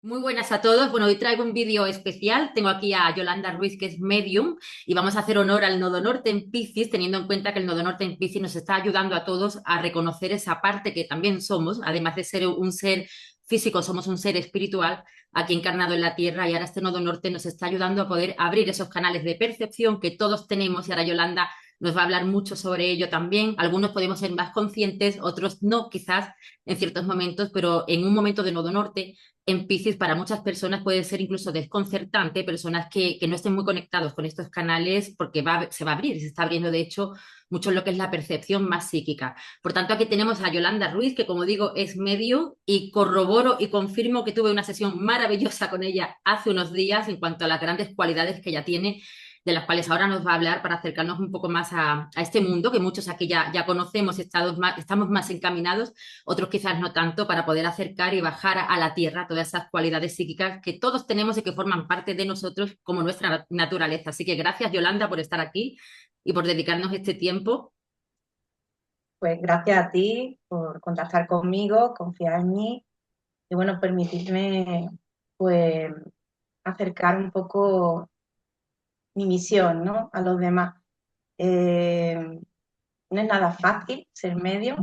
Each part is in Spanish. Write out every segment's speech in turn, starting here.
Muy buenas a todos. Bueno, hoy traigo un vídeo especial. Tengo aquí a Yolanda Ruiz, que es medium, y vamos a hacer honor al Nodo Norte en Piscis, teniendo en cuenta que el Nodo Norte en Piscis nos está ayudando a todos a reconocer esa parte que también somos, además de ser un ser físico, somos un ser espiritual aquí encarnado en la Tierra, y ahora este Nodo Norte nos está ayudando a poder abrir esos canales de percepción que todos tenemos, y ahora Yolanda nos va a hablar mucho sobre ello también. Algunos podemos ser más conscientes, otros no, quizás en ciertos momentos, pero en un momento de Nodo Norte en Piscis para muchas personas puede ser incluso desconcertante, personas que no estén muy conectados con estos canales porque se va a abrir, se está abriendo de hecho mucho lo que es la percepción más psíquica. Por tanto, aquí tenemos a Yolanda Ruiz, que como digo es medium, y corroboro y confirmo que tuve una sesión maravillosa con ella hace unos días en cuanto a las grandes cualidades que ella tiene, de las cuales ahora nos va a hablar para acercarnos un poco más a este mundo que muchos aquí ya conocemos, estamos más encaminados, otros quizás no tanto, para poder acercar y bajar a la tierra todas esas cualidades psíquicas que todos tenemos y que forman parte de nosotros como nuestra naturaleza. Así que gracias, Yolanda, por estar aquí y por dedicarnos este tiempo. Pues gracias a ti por contactar conmigo, confiar en mí y bueno, permitirme pues acercar un poco mi misión, ¿no? A los demás. Eh, no es nada fácil ser medio,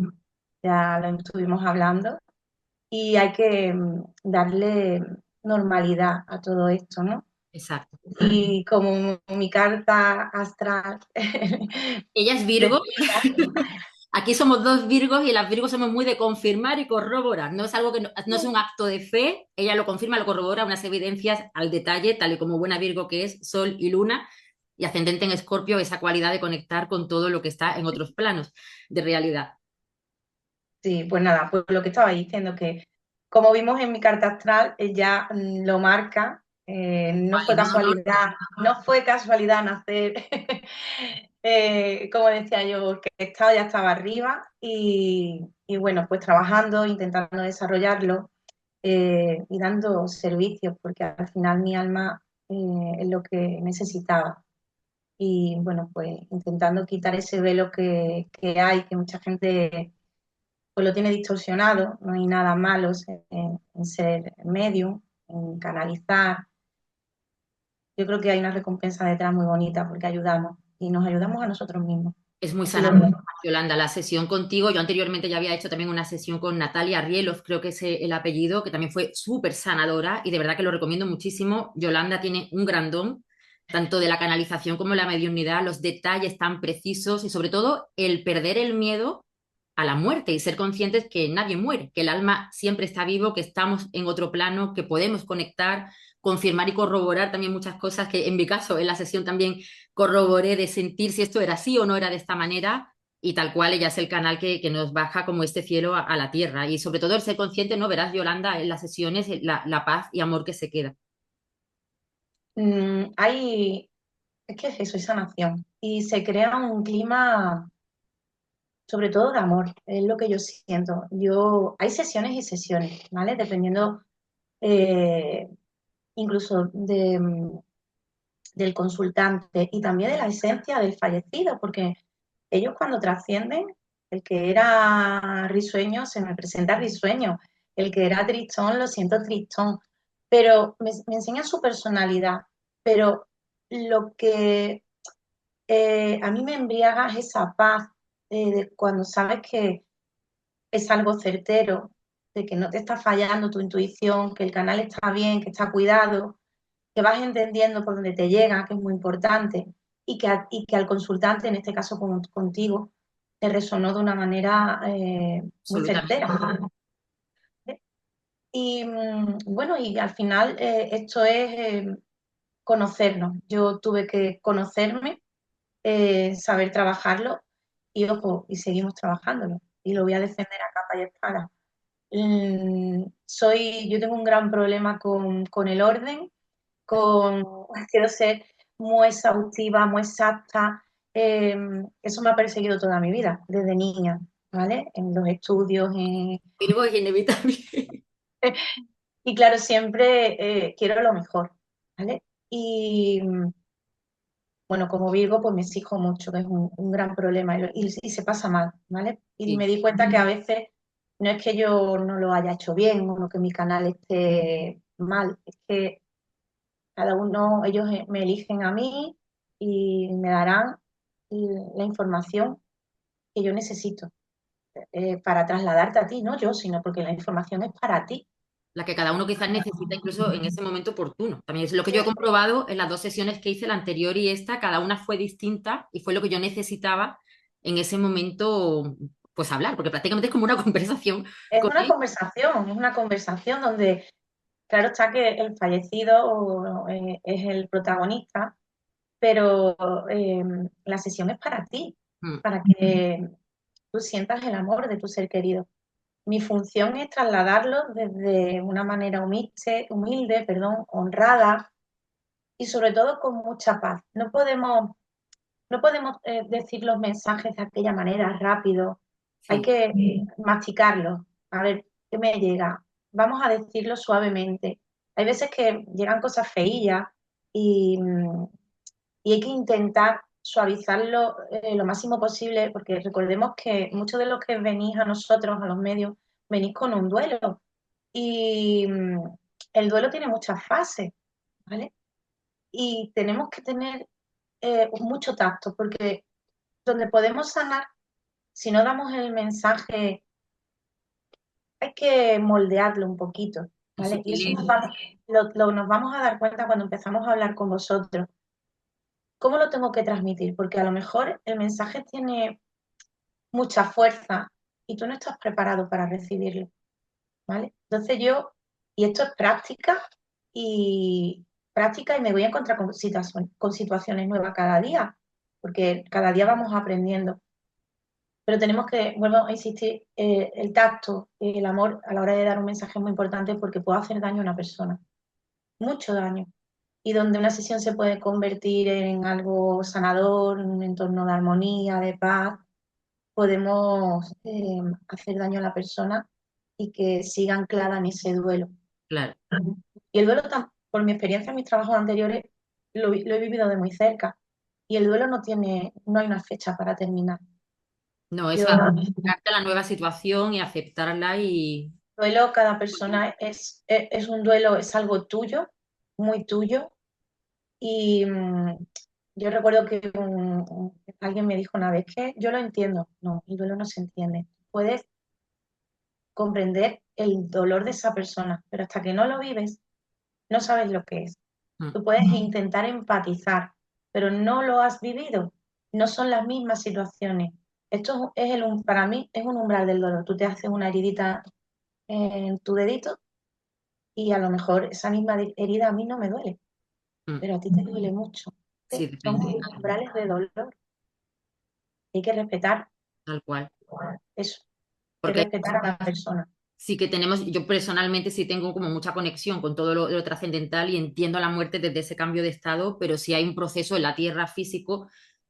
ya lo estuvimos hablando, y hay que darle normalidad a todo esto, ¿no? Exacto. Y como mi carta astral Ella es Virgo. decía, Aquí somos dos Virgos y las Virgos somos muy de confirmar y corroborar. No es algo que no es un acto de fe. Ella lo confirma, lo corrobora, unas evidencias al detalle, tal y como buena Virgo que es, Sol y Luna, y ascendente en Escorpio, esa cualidad de conectar con todo lo que está en otros planos de realidad. sí, pues nada, pues lo que estaba diciendo, que como vimos en mi carta astral, ya lo marca, no fue Vale, no, no, casualidad, no fue casualidad nacer, como decía yo, que estaba, ya estaba arriba y bueno, pues trabajando, intentando desarrollarlo y dando servicios, porque al final mi alma es lo que necesitaba. Y bueno, pues intentando quitar ese velo que hay, que mucha gente pues lo tiene distorsionado, no hay nada malo en ser medium, en canalizar. Yo creo que hay una recompensa detrás muy bonita porque ayudamos y nos ayudamos a nosotros mismos. es muy Así lo sanador, veo. Yolanda, la sesión contigo. Yo anteriormente ya había hecho también una sesión con Natalia Rielov, creo que es el apellido, que también fue súper sanadora y de verdad que lo recomiendo muchísimo. Yolanda tiene un gran don, tanto de la canalización como la mediunidad, los detalles tan precisos y sobre todo el perder el miedo a la muerte y ser conscientes que nadie muere, que el alma siempre está vivo, que estamos en otro plano, que podemos conectar, confirmar y corroborar también muchas cosas que en mi caso en la sesión también corroboré de sentir si esto era así o no era de esta manera, y tal cual ella es el canal que nos baja como este cielo a la tierra, y sobre todo el ser consciente, no verás, Yolanda, en las sesiones la paz y amor que se queda. Hay, es que es eso, es sanación. Y se crea un clima, sobre todo de amor, es lo que yo siento. Hay sesiones y sesiones, ¿vale? Dependiendo eh, incluso del consultante y también de la esencia del fallecido, porque ellos cuando trascienden, el que era risueño se me presenta risueño, el que era tristón lo siento tristón, pero me enseña su personalidad, pero lo que a mí me embriaga es esa paz de cuando sabes que es algo certero, de que no te está fallando tu intuición, que el canal está bien, que está cuidado, que vas entendiendo por dónde te llega, que es muy importante, y que al consultante, en este caso contigo, te resonó de una manera muy Absolutamente. certera. Y bueno, y al final esto es conocernos. Yo tuve que conocerme, saber trabajarlo y ojo, y seguimos trabajándolo. Y lo voy a defender a capa y espada. Yo tengo un gran problema con el orden, quiero ser muy exhaustiva, muy exacta. Eh, Eso me ha perseguido toda mi vida, desde niña, ¿vale? En los estudios. Virgo es inevitable. Y claro, siempre quiero lo mejor, ¿vale? Y bueno, como Virgo, pues me exijo mucho, que es un gran problema y se pasa mal, ¿vale? Y Sí. me di cuenta que a veces no es que yo no lo haya hecho bien o no que mi canal esté mal, es que cada uno, ellos me eligen a mí y me darán la información que yo necesito para trasladarte a ti, no yo, sino porque la información es para ti. La que cada uno quizás necesita incluso en ese momento oportuno. También es lo que yo he Sí, comprobado en las dos sesiones que hice, la anterior y esta, cada una fue distinta y fue lo que yo necesitaba en ese momento, pues hablar, porque prácticamente es como una conversación con él. es una conversación donde, claro está que el fallecido es el protagonista, pero la sesión es para ti, Mm, para que tú sientas el amor de tu ser querido. Mi función es trasladarlo desde una manera humilde, perdón, honrada y sobre todo con mucha paz. No podemos decir los mensajes de aquella manera rápido, hay sí, que masticarlos. A ver, ¿qué me llega? Vamos a decirlo suavemente. Hay veces que llegan cosas feillas y hay que intentar suavizarlo lo máximo posible, porque recordemos que muchos de los que venís a nosotros, a los medios, venís con un duelo. Y el duelo tiene muchas fases, ¿vale? Y tenemos que tener mucho tacto, porque donde podemos sanar, si no damos el mensaje, hay que moldearlo un poquito, y ¿vale? Y eso sutileza, nos vamos a dar cuenta cuando empezamos a hablar con vosotros. ¿Cómo lo tengo que transmitir? Porque a lo mejor el mensaje tiene mucha fuerza y tú no estás preparado para recibirlo, ¿vale? Entonces y esto es práctica y me voy a encontrar con situaciones nuevas cada día, porque cada día vamos aprendiendo. Pero tenemos que, vuelvo a insistir, el tacto, el amor a la hora de dar un mensaje es muy importante porque puede hacer daño a una persona, mucho daño. Y donde una sesión se puede convertir en algo sanador, en un entorno de armonía, de paz, podemos hacer daño a la persona y que siga anclada en ese duelo. claro. Y el duelo, por mi experiencia en mis trabajos anteriores, lo he vivido de muy cerca. Y el duelo no hay una fecha para terminar. No, es Yo, adaptarte a la nueva situación y aceptarla y duelo, cada persona es un duelo, es algo tuyo, muy tuyo. Y yo recuerdo que alguien me dijo una vez que yo lo entiendo. No, el duelo no se entiende. Puedes comprender el dolor de esa persona, pero hasta que no lo vives, no sabes lo que es. mm, Tú puedes intentar empatizar, pero no lo has vivido. No son las mismas situaciones. Esto para mí es un umbral del dolor. Tú te haces una heridita en tu dedito y a lo mejor esa misma herida a mí no me duele, mm. pero a ti te duele mucho. Sí, Son depende, umbrales de dolor. Hay que respetar tal cual. eso, hay que Porque respetar a la persona. sí que tenemos, yo personalmente sí tengo como mucha conexión con todo lo trascendental y entiendo la muerte desde ese cambio de estado, pero sí hay un proceso en la tierra físico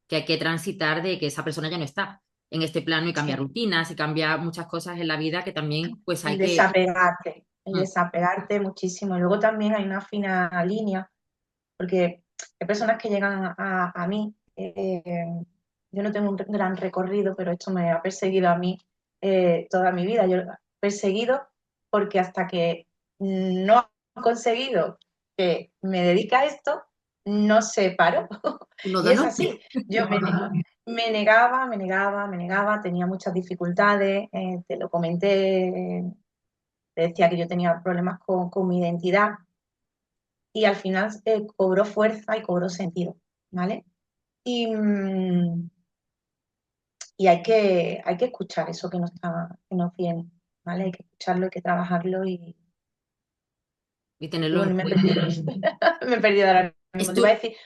que hay que transitar de que esa persona ya no está en este plano y cambia Sí. rutinas y cambia muchas cosas en la vida que también pues hay que... El Mm, desapegarte muchísimo. Y luego también hay una fina línea, porque hay personas que llegan a mí. Yo no tengo un gran recorrido, pero esto me ha perseguido a mí toda mi vida. Yo perseguido porque hasta que no he conseguido que me dedique a esto, no se paró. un nodo Y es norte. así. Me negaba, me negaba, me negaba, tenía muchas dificultades, te lo comenté, te decía que yo tenía problemas con mi identidad y al final cobró fuerza y cobró sentido, ¿vale? Y, y hay que escuchar eso que nos viene, ¿vale? Hay que escucharlo, hay que trabajarlo Y y tenerlo en bueno, me he cuenta. perdido, me he perdido ahora mismo. Es Te iba a tu, decir,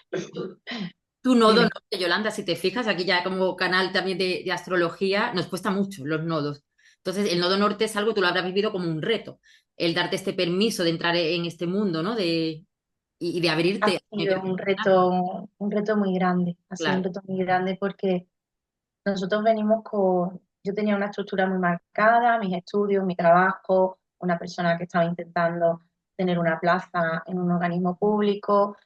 tu nodo dime, norte, Yolanda, si te fijas, aquí ya como canal también de astrología, nos cuesta mucho los nodos. Entonces, el nodo norte es algo, tú lo habrás vivido como un reto, el darte este permiso de entrar en este mundo, ¿no? Y de ha abrirte a sido un reto muy grande, ha sido un claro, reto muy grande porque nosotros yo tenía una estructura muy marcada, mis estudios, mi trabajo, una persona que estaba intentando tener una plaza en un organismo público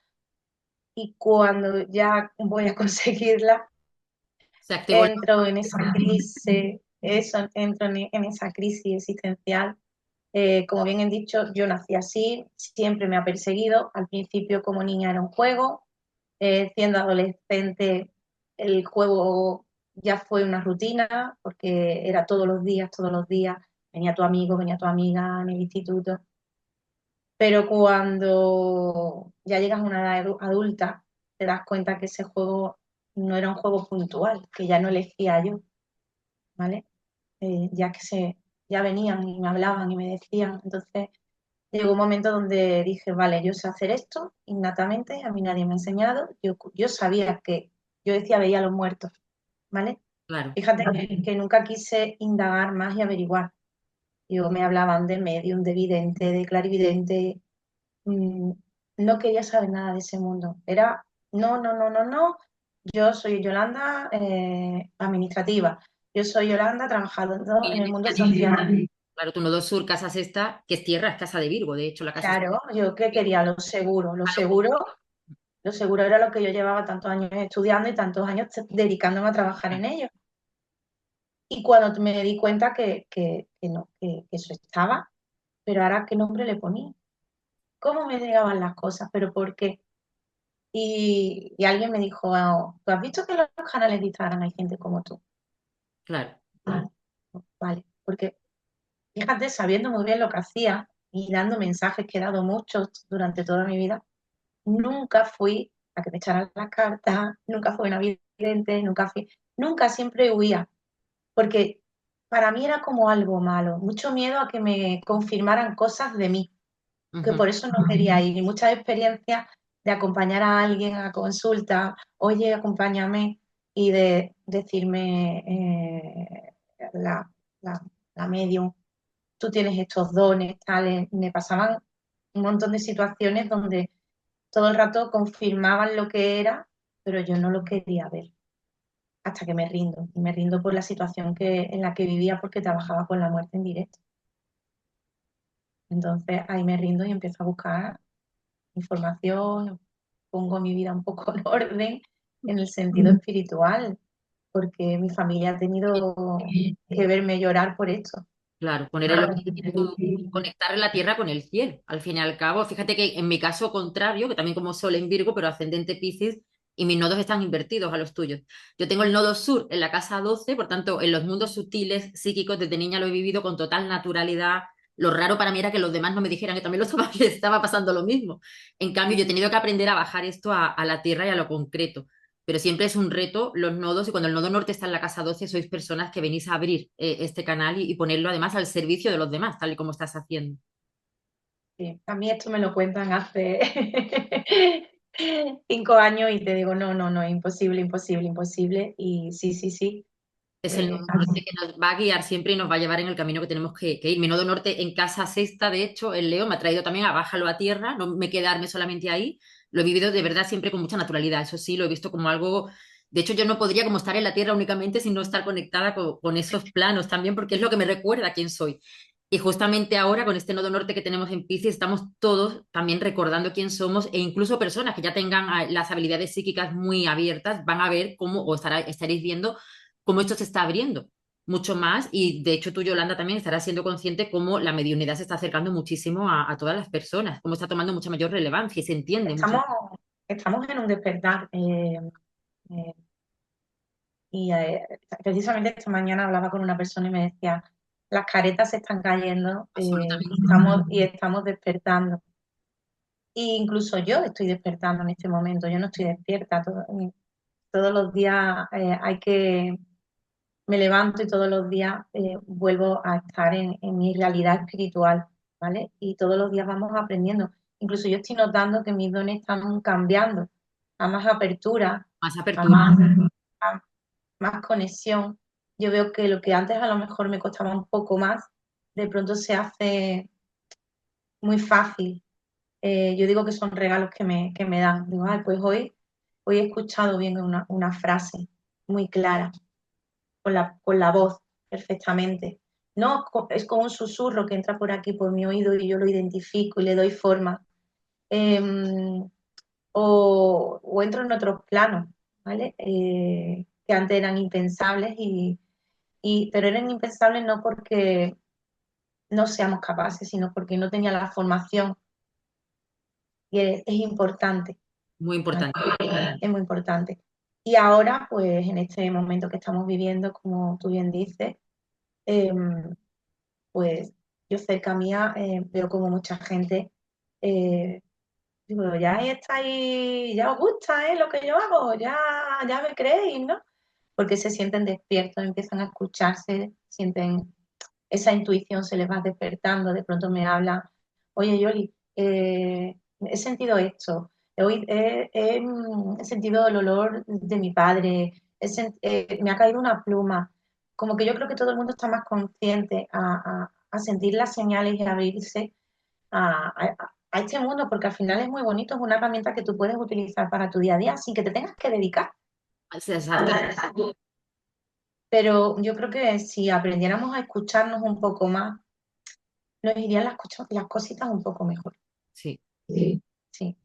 y cuando ya voy a conseguirla, se activó entro en esa crisis, eso, entro en esa crisis existencial. Como bien he dicho, yo nací así, siempre me ha perseguido. Al principio como niña era un juego, siendo adolescente el juego ya fue una rutina, porque era todos los días, venía tu amigo, venía tu amiga en el instituto. Pero cuando ya llegas a una edad adulta, te das cuenta que ese juego no era un juego puntual, que ya no elegía yo, ¿vale? Ya que ya venían y me hablaban y me decían. Entonces llegó un momento donde dije, vale, yo sé hacer esto innatamente, a mí nadie me ha enseñado. Yo sabía que, yo decía, veía a los muertos, ¿vale? Claro, Fíjate que nunca quise indagar más y averiguar. Me hablaban de medium, de vidente, de clarividente. mm, no quería saber nada de ese mundo. Era, no, no, no, no, no. Yo soy Yolanda, administrativa. Yo soy Yolanda trabajando y en en el mundo iniciativa, social. claro, tu nodo sur, casa sexta, que es tierra, es casa de Virgo, de hecho, la casa Claro, yo qué sexta. quería, lo seguro, lo seguro. Lo seguro era lo que yo llevaba tantos años estudiando y tantos años dedicándome a trabajar en ello. Y cuando me di cuenta que no, que eso estaba, pero ahora qué nombre le ponía, cómo me llegaban las cosas, pero por qué. Y alguien me dijo, "Ah, ¿tú has visto que en los canales de Instagram hay gente como tú?" Claro, Vale, vale, porque fíjate, sabiendo muy bien lo que hacía y dando mensajes que he dado muchos durante toda mi vida, nunca fui a que me echaran las cartas, nunca fui una vidente, nunca siempre huía, porque para mí era como algo malo, mucho miedo a que me confirmaran cosas de mí, que ujú, por eso no quería ir. Y muchas experiencias de acompañar a alguien a consulta, oye, acompáñame, y de decirme la, la, la medium, tú tienes estos dones, tales. Me pasaban un montón de situaciones donde todo el rato confirmaban lo que era, pero yo no lo quería ver hasta que me rindo. Y me rindo por la situación en la que vivía porque trabajaba con la muerte en directo. Entonces ahí me rindo y empiezo a buscar información, pongo mi vida un poco en orden en el sentido espiritual, porque mi familia ha tenido que verme llorar por esto. claro, poner el conectar la tierra con el cielo. Al fin y al cabo, fíjate que en mi caso contrario, que también como Sol en Virgo, pero ascendente Piscis, y mis nodos están invertidos a los tuyos. Yo tengo el nodo sur en la casa 12, por tanto, en los mundos sutiles, psíquicos, desde niña lo he vivido con total naturalidad. Lo raro para mí era que los demás no me dijeran que también lo estaba, que estaba pasando lo mismo. En cambio, yo he tenido que aprender a bajar esto a la tierra y a lo concreto. Pero siempre es un reto los nodos y cuando el nodo norte está en la casa 12 sois personas que venís a abrir este canal y ponerlo además al servicio de los demás, tal y como estás haciendo. Sí, a mí esto me lo cuentan hace 5 años y te digo, no, no, no, imposible, imposible, imposible. Y sí, sí, sí. Es el nodo norte que nos va a guiar siempre y nos va a llevar en el camino que tenemos que ir. Mi nodo norte en casa sexta, de hecho, el Leo me ha traído también a bájalo a tierra, no me quedarme solamente ahí. Lo he vivido de verdad siempre con mucha naturalidad. Eso sí, lo he visto como algo. De hecho, yo no podría como estar en la tierra únicamente sin no estar conectada con esos planos también, porque es lo que me recuerda quién soy. Y justamente ahora, con este nodo norte que tenemos en Piscis, estamos todos también recordando quién somos e incluso personas que ya tengan las habilidades psíquicas muy abiertas van a ver cómo, o estaréis viendo cómo esto se está abriendo mucho más y de hecho tú, Yolanda, también estarás siendo consciente cómo la mediunidad se está acercando muchísimo a todas las personas, cómo está tomando mucha mayor relevancia y se entiende mucho. estamos, estamos en un despertar. Eh, y precisamente esta mañana hablaba con una persona y me decía, las caretas se están cayendo Absolutamente. y estamos despertando. Y incluso yo estoy despertando en este momento, yo no estoy despierta. Todos los días me levanto y todos los días vuelvo a estar en mi realidad espiritual, ¿vale? Y todos los días vamos aprendiendo. Incluso yo estoy notando que mis dones están cambiando, a más apertura, Más a apertura. más conexión. Yo veo que lo que antes a lo mejor me costaba un poco más, de pronto se hace muy fácil. Yo digo que son regalos que me dan. Digo, ay, pues hoy he escuchado bien una frase muy clara, con la voz perfectamente. No, es como un susurro que entra por aquí, por mi oído, y yo lo identifico y le doy forma. Eh, o entro en otros planos, ¿vale? Que antes eran impensables pero eran impensables no porque no seamos capaces, sino porque no tenía la formación y es importante, Muy ¿vale? importante. Es muy importante. Y ahora, pues en este momento que estamos viviendo, como tú bien dices, eh, pues yo cerca mía veo como mucha gente, eh, digo, ya ahí estáis, ya os gusta lo que yo hago, ya me creéis, ¿no? Porque se sienten despiertos, empiezan a escucharse, sienten esa intuición, se les va despertando, de pronto me hablan, oye Yoli, he sentido esto, he sentido el olor de mi padre, me ha caído una pluma, como que yo creo que todo el mundo está más consciente a sentir las señales y a abrirse a este mundo, porque al final es muy bonito, es una herramienta que tú puedes utilizar para tu día a día sin que te tengas que dedicar. Sí, exacto. Pero yo creo que si aprendiéramos a escucharnos un poco más, nos irían las cositas un poco mejor. Sí, Sí. Sí,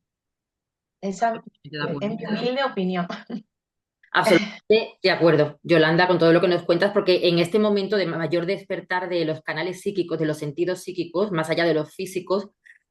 esa estoy de es acuerdo. mi humilde opinión. Absolutamente de acuerdo, Yolanda, con todo lo que nos cuentas, porque en este momento de mayor despertar de los canales psíquicos, de los sentidos psíquicos, más allá de los físicos,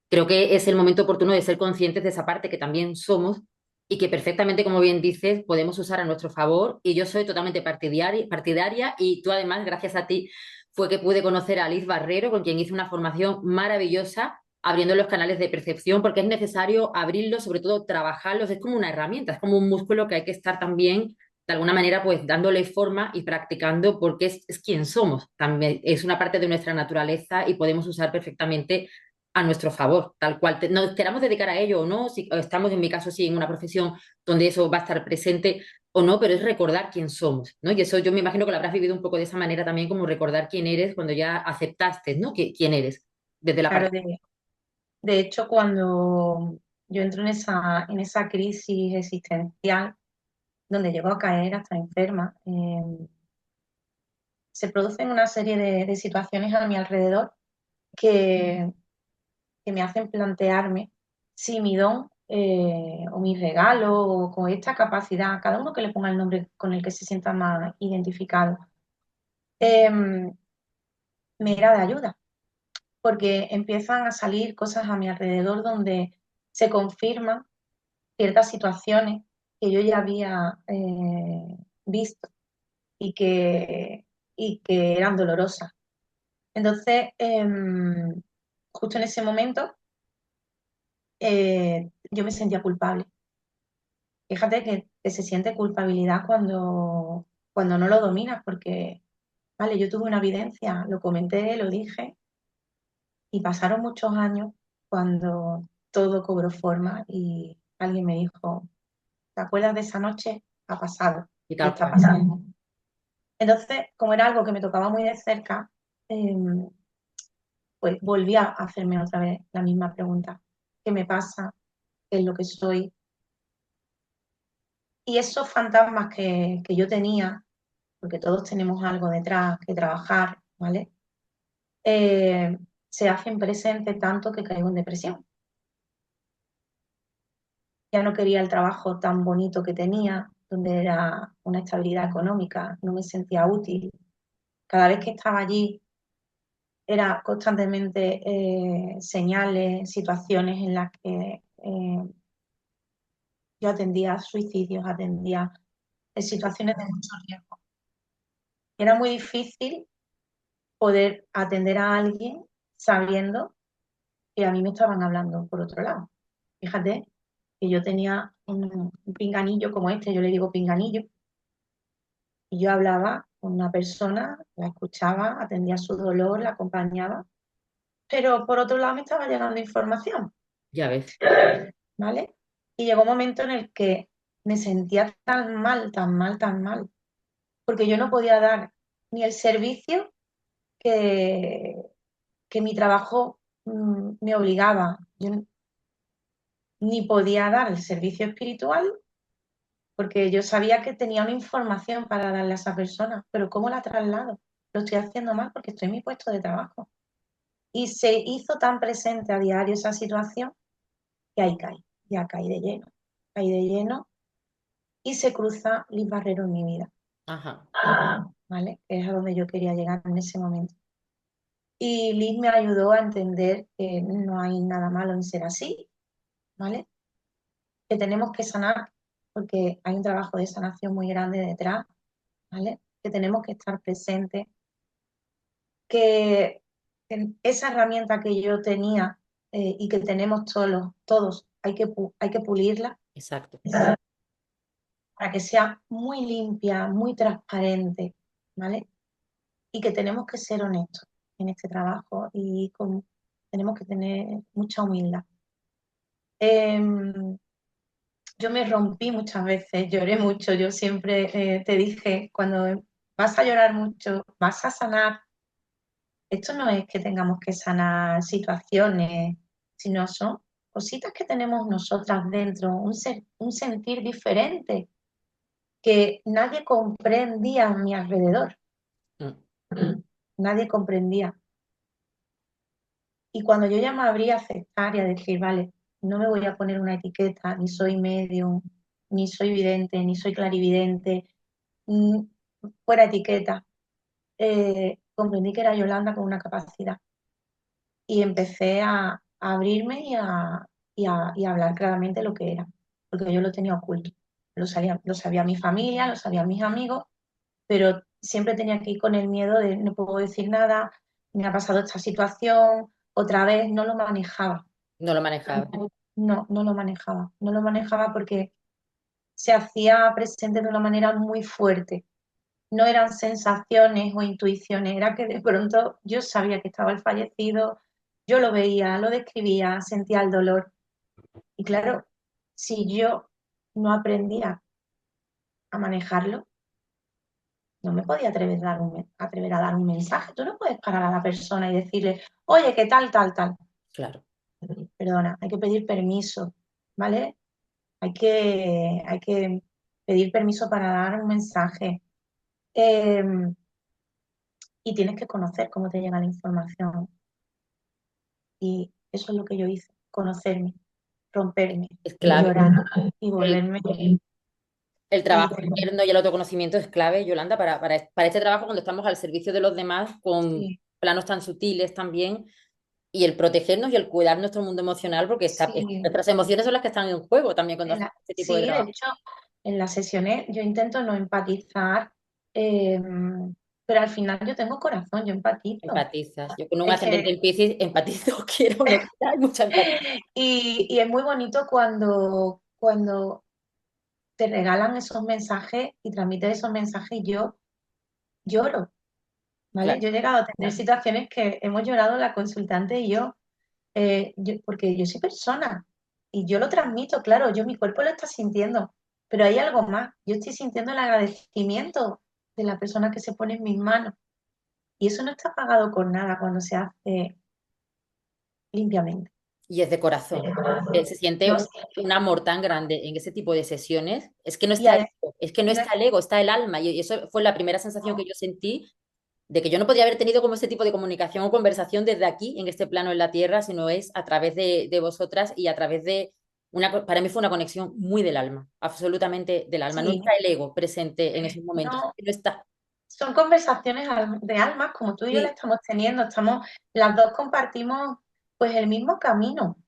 creo que es el momento oportuno de ser conscientes de esa parte que también somos y que perfectamente, como bien dices, podemos usar a nuestro favor. Y yo soy totalmente partidaria y tú además, gracias a ti, fue que pude conocer a Alice Barrero, con quien hice una formación maravillosa abriendo los canales de percepción, porque es necesario abrirlos, sobre todo trabajarlos, es como una herramienta, es como un músculo que hay que estar también, de alguna manera, pues dándole forma y practicando, porque es quien somos, también es una parte de nuestra naturaleza y podemos usar perfectamente a nuestro favor, tal cual. Nos queramos dedicar a ello o no, si estamos en mi caso sí en una profesión donde eso va a estar presente o no, pero es recordar quién somos, ¿no? Y eso yo me imagino que lo habrás vivido un poco de esa manera también, como recordar quién eres cuando ya aceptaste, ¿no? Quién eres, desde la Claro, parte. de hecho, cuando yo entro en esa crisis existencial, donde llego a caer hasta enferma, se producen una serie de situaciones a mi alrededor que, que me hacen plantearme si mi don o mi regalo o con esta capacidad, cada uno que le ponga el nombre con el que se sienta más identificado, me era de ayuda, porque empiezan a salir cosas a mi alrededor donde se confirman ciertas situaciones que yo ya había visto y y que eran dolorosas. Entonces, justo en ese momento, yo me sentía culpable. Fíjate que se siente culpabilidad cuando no lo dominas, porque, vale, yo tuve una evidencia, lo comenté, lo dije, y pasaron muchos años cuando todo cobró forma y alguien me dijo, ¿te acuerdas de esa noche? Ha pasado Y y tal está cual. pasando. Entonces, como era algo que me tocaba muy de cerca, eh, pues volví a hacerme otra vez la misma pregunta. ¿Qué me pasa? ¿Qué es lo que soy? Y esos fantasmas que yo tenía, porque todos tenemos algo detrás que trabajar, ¿vale? Eh, se hacen presentes tanto que caigo en depresión. Ya no quería el trabajo tan bonito que tenía, donde era una estabilidad económica, no me sentía útil. Cada vez que estaba allí era constantemente señales, situaciones en las que yo atendía suicidios, atendía situaciones de mucho riesgo. Era muy difícil poder atender a alguien sabiendo que a mí me estaban hablando por otro lado. Fíjate que yo tenía un pinganillo como este, yo le digo pinganillo, y yo hablaba con una persona, la escuchaba, atendía su dolor, la acompañaba, pero por otro lado me estaba llegando información, Ya ves. ¿vale? Y llegó un momento en el que me sentía tan mal, tan mal, tan mal, porque yo no podía dar ni el servicio que, que mi trabajo me obligaba. Yo ni podía dar el servicio espiritual porque yo sabía que tenía una información para darle a esa persona, pero ¿cómo la traslado? Lo estoy haciendo mal porque estoy en mi puesto de trabajo. Y se hizo tan presente a diario esa situación que ahí caí, ya caí de lleno y se cruza Liz Barrero en mi vida. Ajá, ¿vale? Que es a donde yo quería llegar en ese momento. Y Liz me ayudó a entender que no hay nada malo en ser así, ¿vale? Que tenemos que sanar porque hay un trabajo de sanación muy grande detrás, ¿vale? Que tenemos que estar presentes, que esa herramienta que yo tenía y que tenemos todos hay que pulirla exacto. para que sea muy limpia, muy transparente, ¿vale? Y que tenemos que ser honestos en este trabajo y tenemos que tener mucha humildad. Eh, yo me rompí muchas veces, lloré mucho, yo siempre te dije, cuando vas a llorar mucho, vas a sanar. Esto no es que tengamos que sanar situaciones, sino son cositas que tenemos nosotras dentro, un sentir diferente que nadie comprendía a mi alrededor, Mm. nadie comprendía. Y cuando yo ya me abrí a aceptar y a decir, vale, no me voy a poner una etiqueta, ni soy medium, ni soy vidente, ni soy clarividente, mm, fuera etiqueta, comprendí que era Yolanda con una capacidad y empecé a abrirme y a hablar claramente lo que era, porque yo lo tenía oculto. Lo sabía mi familia, lo sabían mis amigos, pero siempre tenía que ir con el miedo de no puedo decir nada, me ha pasado esta situación, otra vez no lo manejaba. No lo manejaba. No, no lo manejaba porque se hacía presente de una manera muy fuerte. No eran sensaciones o intuiciones, era que de pronto yo sabía que estaba el fallecido, yo lo veía, lo describía, sentía el dolor. Y claro, si yo no aprendía a manejarlo, no me podía atrever a dar un mensaje. Tú no puedes parar a la persona y decirle, oye, ¿qué tal, tal, tal? Claro. Perdona, hay que pedir permiso, ¿vale? Hay que pedir permiso para dar un mensaje. Eh, y tienes que conocer cómo te llega la información. Y eso es lo que yo hice, conocerme, romperme, Es clave. llorar y El, volverme. el Y trabajo interno y el autoconocimiento es clave, Yolanda, para este trabajo cuando estamos al servicio de los demás con sí, planos tan sutiles también y el protegernos y el cuidar nuestro mundo emocional porque sí, nuestras emociones son las que están en juego también cuando hacemos este tipo de sí, de trabajo. hecho, en las sesiones yo intento no empatizar, eh, pero al final yo tengo corazón, yo empatizo. Empatizas. Yo con un Es ascendente que, en Piscis empatizo, quiero conectar, hay mucha empatía. y es muy bonito cuando te regalan esos mensajes y transmiten esos mensajes y yo lloro, ¿vale? Claro. Yo he llegado a tener situaciones que hemos llorado la consultante y porque yo soy persona y yo lo transmito, claro, mi cuerpo lo está sintiendo, pero hay algo más. Yo estoy sintiendo el agradecimiento de la persona que se pone en mis manos y eso no está pagado con nada cuando se hace limpiamente. Y es de corazón. Se siente No, un amor tan grande en ese tipo de sesiones. Es que no y está el ego, es que no y no está el ego, está el alma. Y eso fue la primera sensación que yo sentí de que yo no podía haber tenido como ese tipo de comunicación o conversación desde aquí, en este plano en la Tierra, sino es a través de vosotras y a través de para mí fue una conexión muy del alma, absolutamente del alma. No sí, está el ego presente en esos momentos, no, no está. son conversaciones de almas como tú y yo la Sí, estamos teniendo, las dos compartimos pues el mismo camino.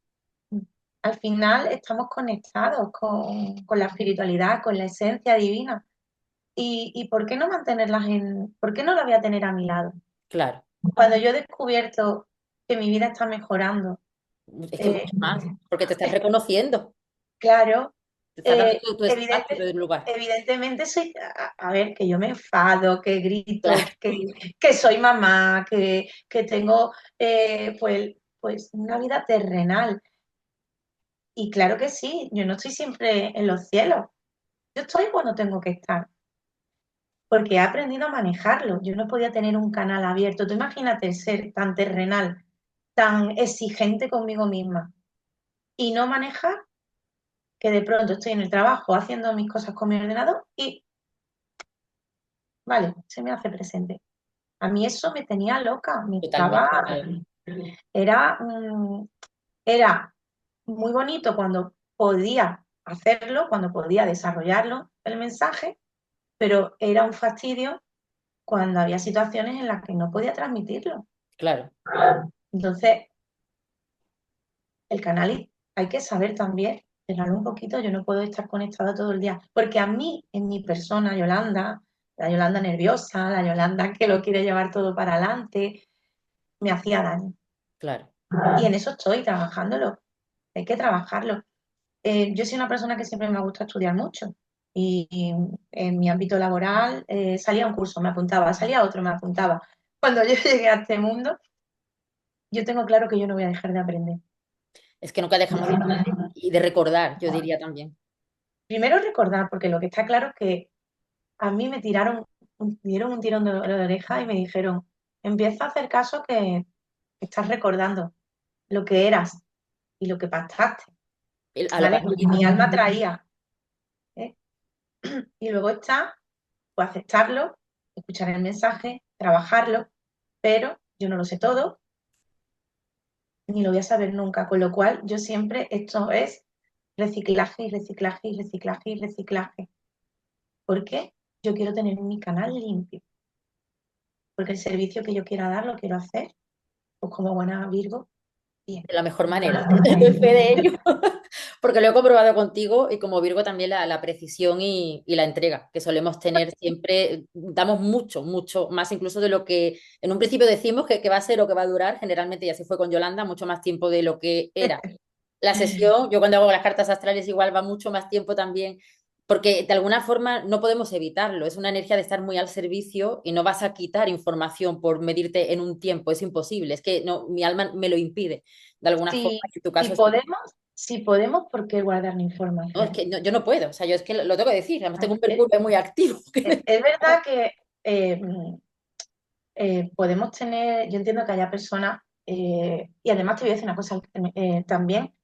Al final estamos conectados con la espiritualidad, con la esencia divina. Y por qué no por qué no la voy a tener a mi lado? claro. Cuando yo he descubierto que mi vida está mejorando, Es que eh, mucho más, porque te estás reconociendo, claro, te estás dando tu espacio, evidente, tu lugar. evidentemente a ver, que yo me enfado, que grito, Claro. que soy mamá, que tengo pues una vida terrenal. Y claro que sí, yo no estoy siempre en los cielos, yo estoy cuando tengo que estar, porque he aprendido a manejarlo. Yo no podía tener un canal abierto. Tú imagínate ser tan terrenal, tan exigente conmigo misma y no manejar que de pronto estoy en el trabajo haciendo mis cosas con mi ordenador y, vale, se me hace presente. A mí eso me tenía loca, Totalmente. era, mm, era muy bonito cuando podía hacerlo, cuando podía desarrollarlo, el mensaje, pero era un fastidio cuando había situaciones en las que no podía transmitirlo. Claro, Entonces, el canal hay que saber también cerrarlo un poquito. Yo no puedo estar conectada todo el día, porque a mí, en mi persona, Yolanda, la Yolanda nerviosa, la Yolanda que lo quiere llevar todo para adelante, me hacía daño. claro. Y en eso estoy trabajándolo. Hay que trabajarlo. Yo soy una persona que siempre me gusta estudiar mucho. Y en mi ámbito laboral salía a un curso, me apuntaba, salía a otro, me apuntaba. Cuando yo llegué a este mundo, yo tengo claro que yo no voy a dejar de aprender. Es que nunca dejamos de aprender y de recordar, yo diría también. Primero recordar, porque lo que está claro es que a mí me dieron un tirón de oreja y me dijeron, empieza a hacer caso que estás recordando lo que eras y lo que pasaste, A lo que ¿vale? has Y mi vivido. alma traía, ¿eh? Y luego está, pues aceptarlo, escuchar el mensaje, trabajarlo, pero yo no lo sé todo, ni lo voy a saber nunca, con lo cual yo siempre, esto es reciclaje y reciclaje y reciclaje y reciclaje. ¿Por qué? Yo quiero tener mi canal limpio, porque el servicio que yo quiera dar lo quiero hacer, pues como buena Virgo, bien. De la mejor manera. Doy fe de ello, porque lo he comprobado contigo y como Virgo también la precisión y la entrega que solemos tener siempre, damos mucho, mucho más incluso de lo que en un principio decimos que va a ser o que va a durar, generalmente y así fue con Yolanda, mucho más tiempo de lo que era. La sesión, yo cuando hago las cartas astrales igual va mucho más tiempo también, porque de alguna forma no podemos evitarlo, es una energía de estar muy al servicio y no vas a quitar información por medirte en un tiempo, es imposible, es que no, mi alma me lo impide de alguna forma, Si, en tu si caso sí. podemos, si podemos, ¿por qué guardar la No, es información? que yo no puedo, o sea, yo es que lo tengo que decir, además tengo ¿Vale? un Mercurio muy activo. Es verdad que podemos tener, yo entiendo que haya personas, y además te voy a decir una cosa también,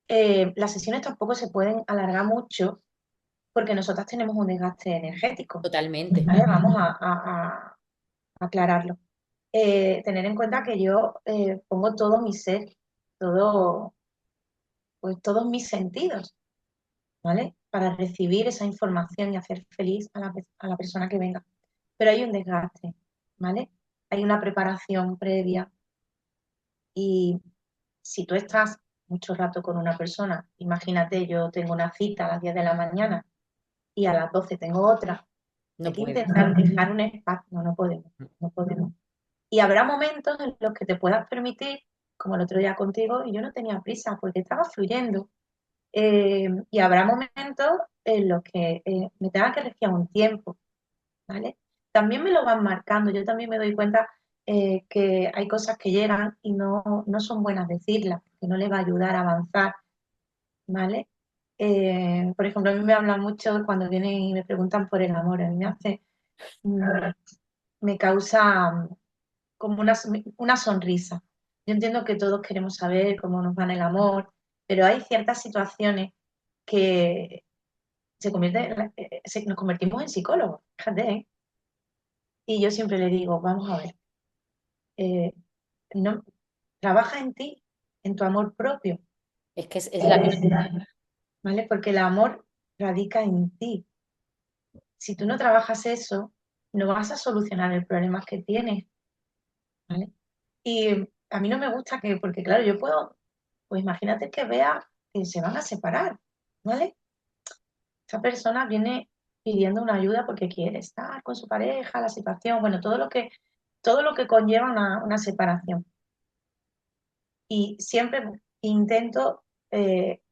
las sesiones tampoco se pueden alargar mucho porque nosotras tenemos un desgaste energético, Totalmente, ¿vale? Vamos a aclararlo. Tener en cuenta que yo pongo todo mi ser, todo, pues todos mis sentidos, ¿vale? Para recibir esa información y hacer feliz a la persona que venga. Pero hay un desgaste, ¿vale? Hay una preparación previa y si tú estás mucho rato con una persona, imagínate, yo tengo una cita a las 10 de la mañana y a las 12 tengo otra, hay no que puedo. intentar dejar un espacio, no, no podemos, no podemos. Y habrá momentos en los que te puedas permitir, como el otro día contigo, y yo no tenía prisa porque estaba fluyendo. Y habrá momentos en los que me tenga que refiar un tiempo, ¿vale? También me lo van marcando, yo también me doy cuenta que hay cosas que llegan y no son buenas decirlas, que no les va a ayudar a avanzar, ¿vale? Por ejemplo, a mí me hablan mucho cuando vienen y me preguntan por el amor, a mí mm, me causa como una sonrisa. Yo entiendo que todos queremos saber cómo nos va en el amor, pero hay ciertas situaciones que nos convertimos en psicólogos, fíjate, ¿eh? Y yo siempre le digo, vamos a ver, eh, no, trabaja en ti, en tu amor propio, Es que es la clave. ¿vale? Porque el amor radica en ti. Si tú no trabajas eso, no vas a solucionar el problema que tienes, ¿vale? Y a mí no me gusta que, porque claro, yo puedo, pues imagínate que vea que se van a separar, ¿vale? Esta persona viene pidiendo una ayuda porque quiere estar con su pareja, la situación, bueno, todo lo que conlleva una separación. Y siempre intento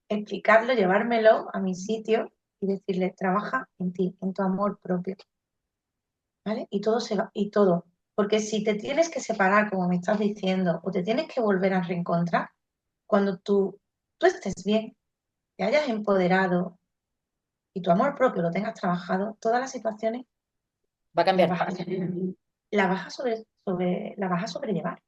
explicarlo, llevármelo a mi sitio y decirle, trabaja en ti, en tu amor propio, ¿vale? Y todo se va, y todo. Porque si te tienes que separar, como me estás diciendo, o te tienes que volver a reencontrar, cuando tú estés bien, te hayas empoderado y tu amor propio lo tengas trabajado, todas las situaciones Va a las cambiar vas todo. las vas a sobrellevar.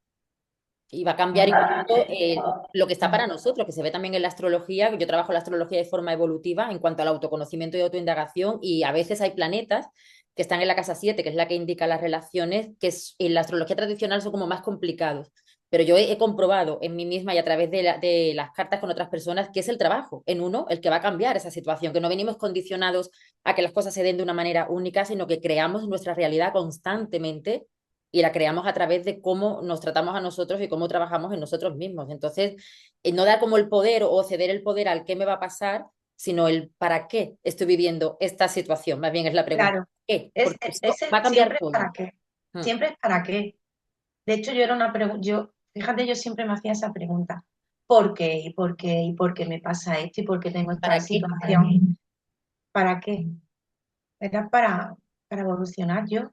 Y va a cambiar ¿Vale? incluso lo que está para nosotros, que se ve también en la astrología. Yo trabajo la astrología de forma evolutiva en cuanto al autoconocimiento y autoindagación, y a veces hay planetas que están en la casa 7 que es la que indica las relaciones, en la astrología tradicional son como más complicados. Pero yo he comprobado en mí misma y a través de las cartas con otras personas que es el trabajo en uno el que va a cambiar esa situación, que no venimos condicionados a que las cosas se den de una manera única, sino que creamos nuestra realidad constantemente y la creamos a través de cómo nos tratamos a nosotros y cómo trabajamos en nosotros mismos. Entonces, no da como el poder o ceder el poder al qué me va a pasar, sino el para qué estoy viviendo esta situación. Más bien es la pregunta. Claro, ¿Qué? Porque eso va a cambiar siempre es todo. para qué. Mm. Siempre es para qué. De hecho, yo era una pregunta, fíjate, yo siempre me hacía esa pregunta. ¿Por qué? ¿Y por qué? ¿Y por qué me pasa esto? ¿Y por qué tengo esta ¿Para qué? situación? ¿Para qué? Era para evolucionar yo.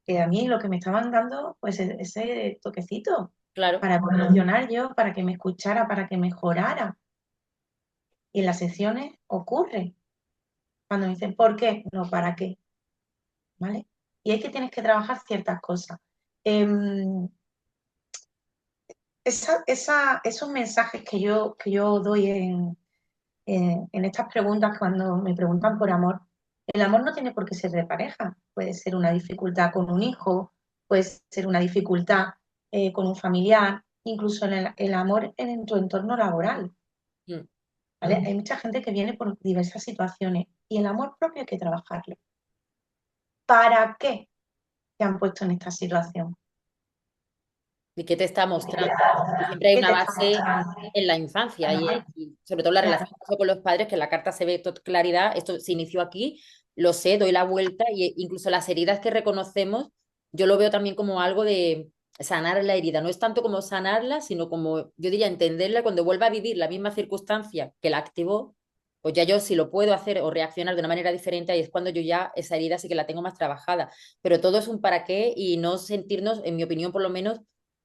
Que a mí lo que me estaban dando, pues ese toquecito, Claro. para evolucionar yo, para que me escuchara, para que mejorara. Y en las sesiones ocurre. Cuando me dicen, ¿por qué? No, ¿para qué? ¿Vale? Y hay que tienes que trabajar ciertas cosas. Em, esos mensajes que yo doy en estas preguntas cuando me preguntan por amor, el amor no tiene por qué ser de pareja, puede ser una dificultad con un hijo, puede ser una dificultad con un familiar, incluso en el amor en tu entorno laboral. Mm. ¿Vale? Hay mucha gente que viene por diversas situaciones y el amor propio hay que trabajarlo. ¿Para qué te han puesto en esta situación? ¿Y qué te está mostrando? Y siempre hay ¿Qué una te está base mostrando? en la infancia y sobre todo la Claro, relación con los padres, que en la carta se ve claridad, esto se inició aquí, lo sé, doy la vuelta y incluso las heridas que reconocemos, yo lo veo también como algo de sanar la herida. No es tanto como sanarla, sino como, yo diría, entenderla cuando vuelva a vivir la misma circunstancia que la activó, pues ya yo si lo puedo hacer o reaccionar de una manera diferente, ahí es cuando yo ya esa herida sí que la tengo más trabajada. Pero todo es un para qué y no sentirnos, en mi opinión por lo menos,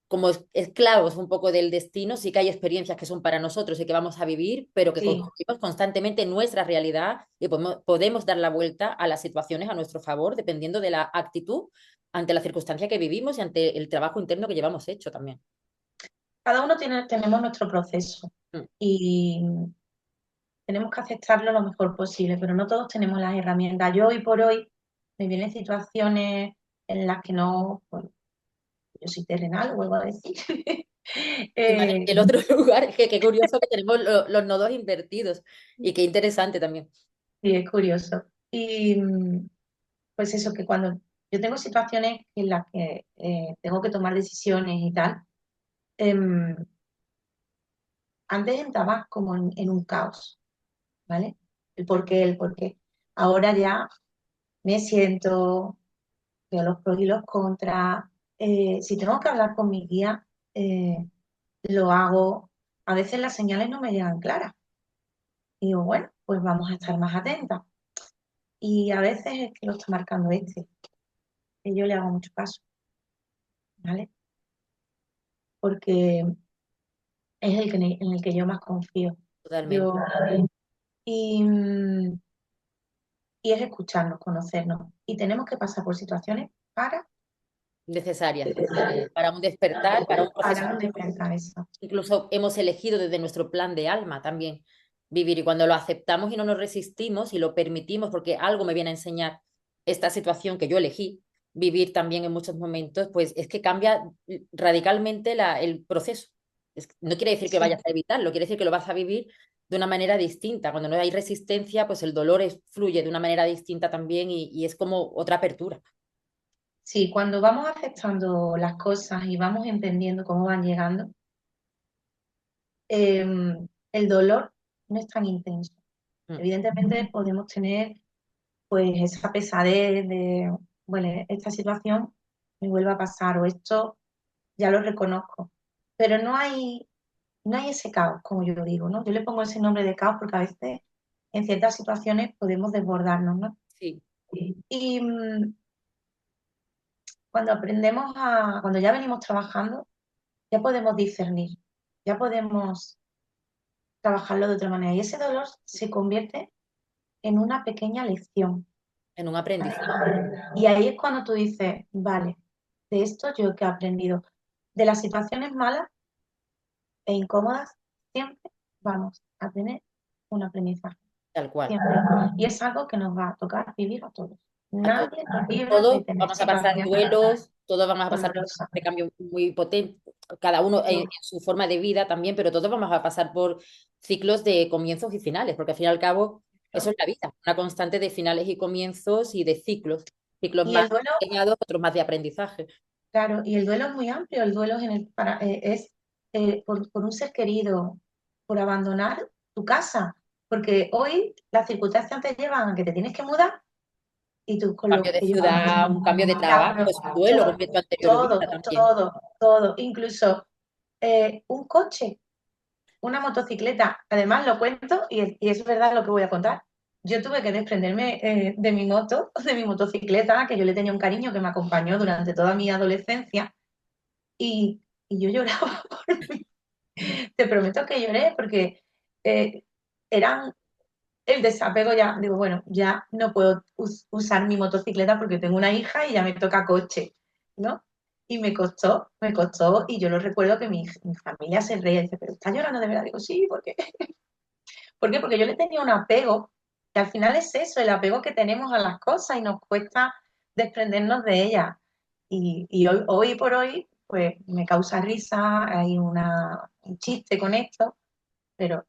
como esclavos un poco del destino. Sí que hay experiencias que son para nosotros y que vamos a vivir, pero que sí. construimos constantemente nuestra realidad y podemos dar la vuelta a las situaciones a nuestro favor, dependiendo de la actitud ante la circunstancia que vivimos y ante el trabajo interno que llevamos hecho también. Cada uno tenemos nuestro proceso Mm. y tenemos que aceptarlo lo mejor posible, pero no todos tenemos las herramientas. Yo hoy por hoy me vienen situaciones en las que no, bueno, yo soy terrenal, vuelvo a decir. Y más Eh, el otro lugar, que qué curioso que tenemos los nodos invertidos y qué interesante también. sí, es curioso. Y pues eso, que cuando yo tengo situaciones en las que tengo que tomar decisiones y tal, em, antes entraba como en un caos, ¿vale? El por qué. Ahora ya me siento, veo los pros y los contras. Si tengo que hablar con mi guía, lo hago. A veces las señales no me llegan claras. Y digo, bueno, pues vamos a estar más atentas. Y a veces es que lo está marcando que yo le hago mucho caso, ¿vale? Porque es en el que yo más confío. Totalmente. Yo, y, y es escucharnos, conocernos. Y tenemos que pasar por situaciones Necesarias para un despertar, para un proceso. para despertar eso. Incluso hemos elegido desde nuestro plan de alma también vivir y cuando lo aceptamos y no nos resistimos y lo permitimos porque algo me viene a enseñar esta situación que yo elegí vivir también en muchos momentos, pues es que cambia radicalmente el proceso. No quiere decir que Sí, vayas a evitarlo, quiere decir que lo vas a vivir de una manera distinta. Cuando no hay resistencia, pues el dolor fluye de una manera distinta también y es como otra apertura. sí, cuando vamos aceptando las cosas y vamos entendiendo cómo van llegando, el dolor no es tan intenso. Mm. Evidentemente podemos tener pues esa pesadez de, bueno, esta situación me vuelve a pasar o esto ya lo reconozco, pero no hay ese caos, como yo digo, ¿no? Yo le pongo ese nombre de caos porque a veces en ciertas situaciones podemos desbordarnos, ¿no? Sí, Y cuando ya venimos trabajando, ya podemos discernir, ya podemos trabajarlo de otra manera y ese dolor se convierte en una pequeña lección. en un aprendizaje. Y ahí es cuando tú dices, vale, de esto yo que he aprendido. De las situaciones malas e incómodas, siempre vamos a tener un aprendizaje. Tal cual. Siempre. Y es algo que nos va a tocar vivir a todos. A todos. Nadie nos libra de Todos tener vamos a pasar situaciones. duelos, todos vamos a pasar por dolorosa. un cambio muy potente, cada uno en su forma de vida también, pero todos vamos a pasar por ciclos de comienzos y finales, porque al fin y al cabo eso ¿No? es la vida, una constante de finales y comienzos y de ciclos, ciclos Y más el duelo, pegados, otros más de aprendizaje. claro, y el duelo es muy amplio, el duelo es, es por un ser querido, por abandonar tu casa, porque hoy las circunstancias te llevan a que te tienes que mudar y tú con Cambio lo de que yo ciudad, un cambio de ya, trabajo, pero es un duelo con tu anterior todo, vida también. todo, todo, incluso un coche, una motocicleta, además lo cuento y es verdad lo que voy a contar. Yo tuve que desprenderme de mi moto, de mi motocicleta, que yo le tenía un cariño que me acompañó durante toda mi adolescencia y yo lloraba por mí. Te prometo que lloré porque eh, eran el desapego ya, digo, bueno, ya no puedo usar mi motocicleta porque tengo una hija y ya me toca coche, ¿no? Y me costó, y yo lo recuerdo que mi familia se reía y dice, pero ¿estás llorando de verdad? Digo, sí, ¿por qué? ¿Por qué? Porque yo le tenía un apego, que al final es eso, el apego que tenemos a las cosas y nos cuesta desprendernos de ellas. Y hoy por hoy, pues me causa risa, hay un chiste con esto, pero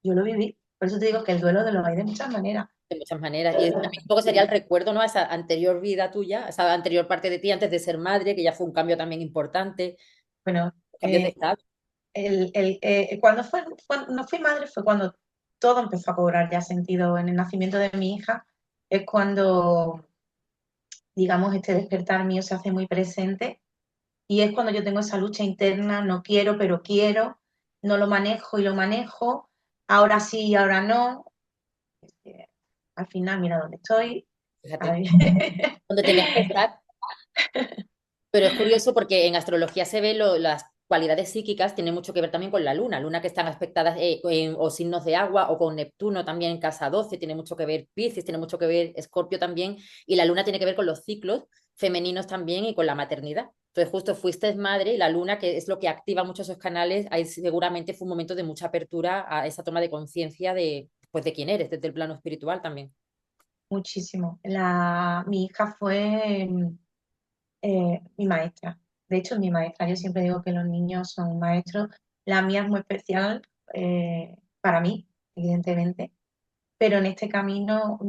yo lo viví. Por eso te digo que el duelo de lo hay de muchas maneras. De muchas maneras. Y también un poco sería el recuerdo, ¿no? A esa anterior vida tuya, a esa anterior parte de ti antes de ser madre, que ya fue un cambio también importante, Bueno, cambios de estado. cuando no fui madre fue cuando todo empezó a cobrar ya sentido en el nacimiento de mi hija. Es cuando, digamos, este despertar mío se hace muy presente y es cuando yo tengo esa lucha interna, no quiero, pero quiero, no lo manejo y lo manejo, ahora sí y ahora no. Eh, Al final, mira dónde estoy. Fíjate, Ay. donde tenías que estar. Pero es curioso porque en astrología se ve las cualidades psíquicas, tiene mucho que ver también con la luna que están aspectadas o signos de agua o con Neptuno también en casa 12 tiene mucho que ver Piscis, tiene mucho que ver Escorpio también, y la luna tiene que ver con los ciclos femeninos también y con la maternidad. Entonces justo fuiste madre y la luna, que es lo que activa muchos esos canales, ahí seguramente fue un momento de mucha apertura a esa toma de conciencia de, pues, de quién eres, desde el plano espiritual también. Muchísimo. Mi hija fue mi maestra. De hecho, es mi maestra. Yo siempre digo que los niños son maestros. La mía es muy especial para mí, evidentemente, pero en este camino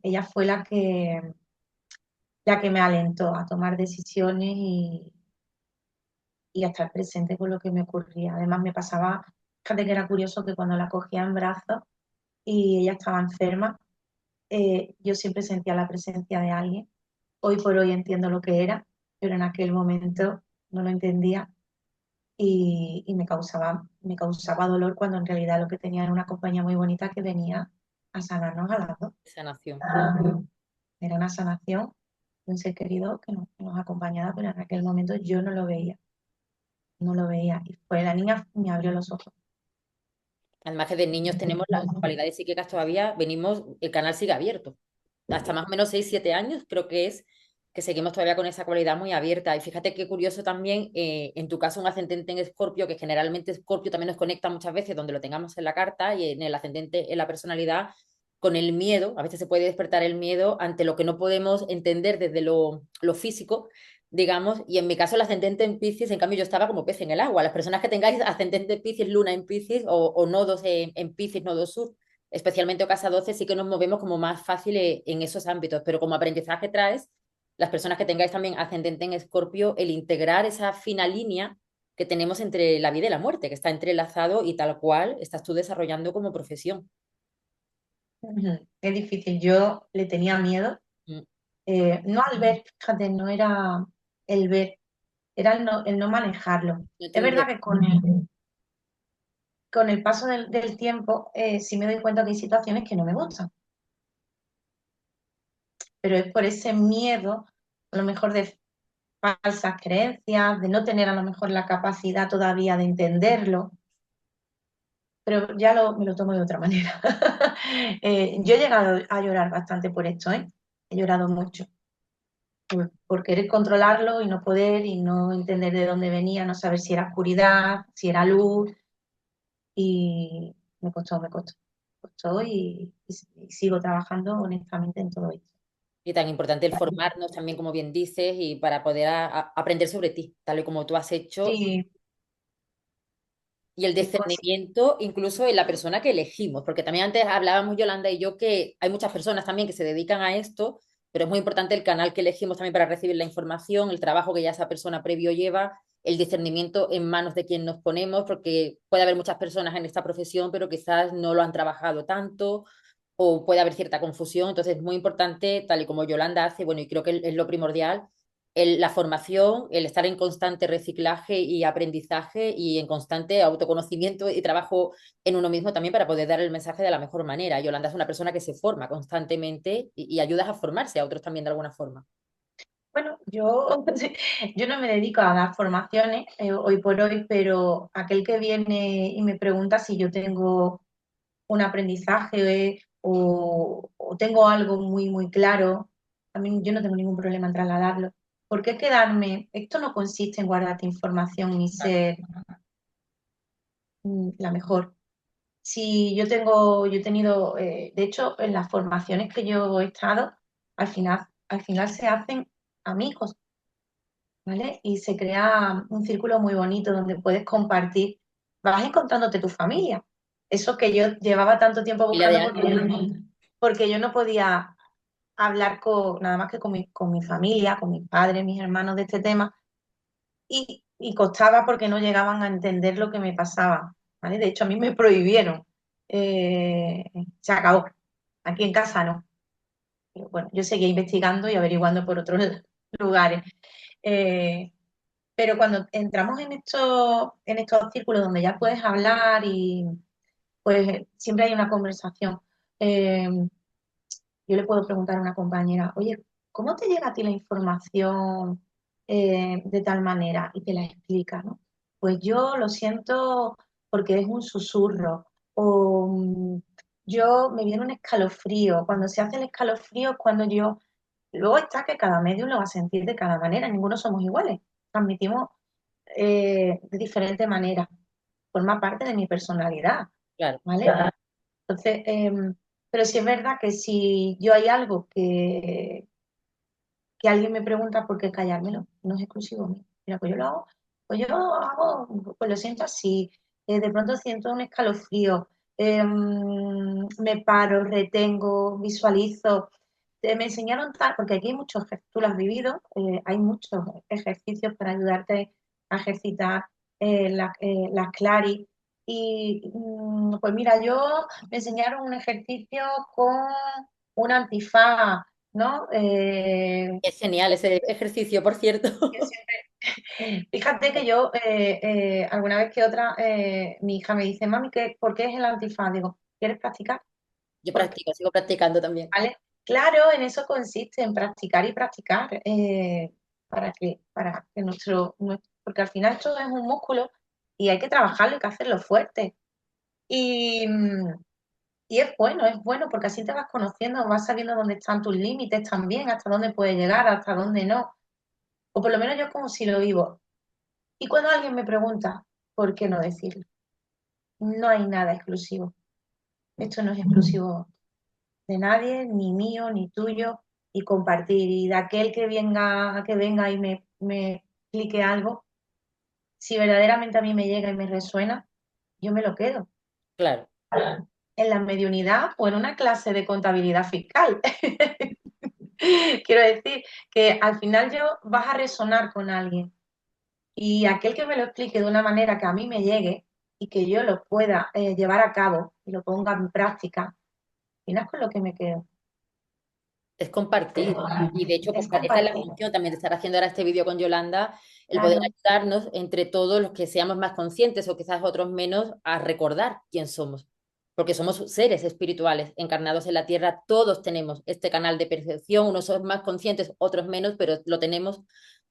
ella fue la que me alentó a tomar decisiones y a estar presente con lo que me ocurría. Además, me pasaba, fíjate que era curioso que cuando la cogía en brazos y ella estaba enferma, yo siempre sentía la presencia de alguien. Hoy por hoy entiendo lo que era, pero en aquel momento no lo entendía y me causaba dolor cuando en realidad lo que tenía era una compañía muy bonita que venía a sanarnos a las dos. Sanación. Era una sanación de un ser querido que nos acompañaba, pero en aquel momento yo no lo veía, no lo veía. Y fue la niña me abrió los ojos. Además que de niños tenemos las cualidades psíquicas todavía, venimos, el canal sigue abierto. Hasta más o menos 6 7 años creo que es que seguimos todavía con esa cualidad muy abierta. Y fíjate qué curioso también, en tu caso un ascendente en Escorpio, que generalmente Escorpio también nos conecta muchas veces donde lo tengamos en la carta y en el ascendente, en la personalidad, con el miedo. A veces se puede despertar el miedo ante lo que no podemos entender desde lo físico, digamos, y en mi caso el ascendente en Piscis, en cambio yo estaba como pez en el agua. Las personas que tengáis ascendente en Piscis, luna en Piscis o nodos en Piscis, nodo sur, especialmente o casa 12, sí que nos movemos como más fácil en esos ámbitos, pero como aprendizaje traes, las personas que tengáis también ascendente en Escorpio, el integrar esa fina línea que tenemos entre la vida y la muerte, que está entrelazado y tal cual estás tú desarrollando como profesión. Es difícil, yo le tenía miedo, Mm. no al ver, fíjate, no era el ver, era el no manejarlo. No Es verdad entender. que con el paso del tiempo sí me doy cuenta que hay situaciones que no me gustan, pero es por ese miedo, a lo mejor de falsas creencias, de no tener a lo mejor la capacidad todavía de entenderlo, pero ya me lo tomo de otra manera. Yo he llegado a llorar bastante por esto, ¿eh? He llorado mucho, por querer controlarlo y no poder y no entender de dónde venía, no saber si era oscuridad, si era luz, y me costó y sigo trabajando honestamente en todo esto. Y tan importante el formarnos también, como bien dices, y para poder aprender sobre ti, tal y como tú has hecho, Sí, y el sí, pues, discernimiento incluso en la persona que elegimos, porque también antes hablábamos Yolanda y yo que hay muchas personas también que se dedican a esto, pero es muy importante el canal que elegimos también para recibir la información, el trabajo que ya esa persona previo lleva, el discernimiento en manos de quien nos ponemos, porque puede haber muchas personas en esta profesión, pero quizás no lo han trabajado tanto o puede haber cierta confusión. Entonces es muy importante, tal y como Yolanda hace, bueno, y creo que es lo primordial, la formación, el estar en constante reciclaje y aprendizaje y en constante autoconocimiento y trabajo en uno mismo también para poder dar el mensaje de la mejor manera. Yolanda es una persona que se forma constantemente y ayudas a formarse a otros también de alguna forma. bueno, yo, yo no me dedico a dar formaciones hoy por hoy, pero aquel que viene y me pregunta si yo tengo un aprendizaje o tengo algo muy, muy claro, a mí yo no tengo ningún problema en trasladarlo. ¿Por qué quedarme? Esto no consiste en guardarte información ni ser la mejor. Si yo tengo, yo he tenido, de hecho, en las formaciones que yo he estado, al final se hacen amigos, ¿vale? Y se crea un círculo muy bonito donde puedes compartir, vas encontrándote tu familia. Eso que yo llevaba tanto tiempo Y la de buscando ángeles. porque yo no podía hablar nada más que con mi familia, con mis padres, mis hermanos de este tema, y costaba porque no llegaban a entender lo que me pasaba, ¿vale? De hecho, a mí me prohibieron. Eh, Se acabó. Aquí en casa no. Pero bueno, yo seguía investigando y averiguando por otros lugares. Eh, pero cuando entramos en estos círculos donde ya puedes hablar y pues siempre hay una conversación. Eh, yo le puedo preguntar a una compañera, oye, ¿cómo te llega a ti la información de tal manera? Y te la explica, ¿no? Pues yo lo siento porque es un susurro. O yo me viene un escalofrío. Cuando se hace el escalofrío es cuando yo... Luego está que cada medio lo va a sentir de cada manera, ninguno somos iguales. Transmitimos de diferente manera. Forma parte de mi personalidad, Claro. ¿vale? Entonces, pero sí es verdad que si yo hay algo que alguien me pregunta por qué callármelo, no es exclusivo mío. Mira, pues yo lo hago, pues lo siento así, de pronto siento un escalofrío, me paro, retengo, visualizo. Me enseñaron tal, porque aquí hay muchos, tú lo has vivido, hay muchos ejercicios para ayudarte a ejercitar las claris. Y pues mira, me enseñaron un ejercicio con un antifaz, ¿no? Es genial ese ejercicio, por cierto. Que fíjate que yo, alguna vez que otra, mi hija me dice, mami, ¿por qué es el antifaz? Digo, ¿quieres practicar? Yo Porque, practico, sigo practicando también. ¿vale? Claro, en eso consiste, en practicar y practicar, para que porque al final todo es un músculo y hay que trabajarlo, hay que hacerlo fuerte. Y, y es bueno, porque así te vas conociendo, vas sabiendo dónde están tus límites también, hasta dónde puedes llegar, hasta dónde no. O por lo menos yo como si lo vivo. Y cuando alguien me pregunta, ¿por qué no decirlo? No hay nada exclusivo. Esto no es exclusivo de nadie, ni mío, ni tuyo. Y compartir. Y de aquel que venga y me explique algo, si verdaderamente a mí me llega y me resuena, yo me lo quedo. Claro. En la mediunidad o en una clase de contabilidad fiscal. Quiero decir que al final yo vas a resonar con alguien. Y aquel que me lo explique de una manera que a mí me llegue y que yo lo pueda llevar a cabo y lo ponga en práctica, al final es con lo que me quedo. Es compartir. Y de hecho, Es esa es la compartir. función también de estar haciendo ahora este vídeo con Yolanda, el poder Claro, ayudarnos entre todos los que seamos más conscientes o quizás otros menos a recordar quién somos. Porque somos seres espirituales encarnados en la tierra, todos tenemos este canal de percepción, unos son más conscientes, otros menos, pero lo tenemos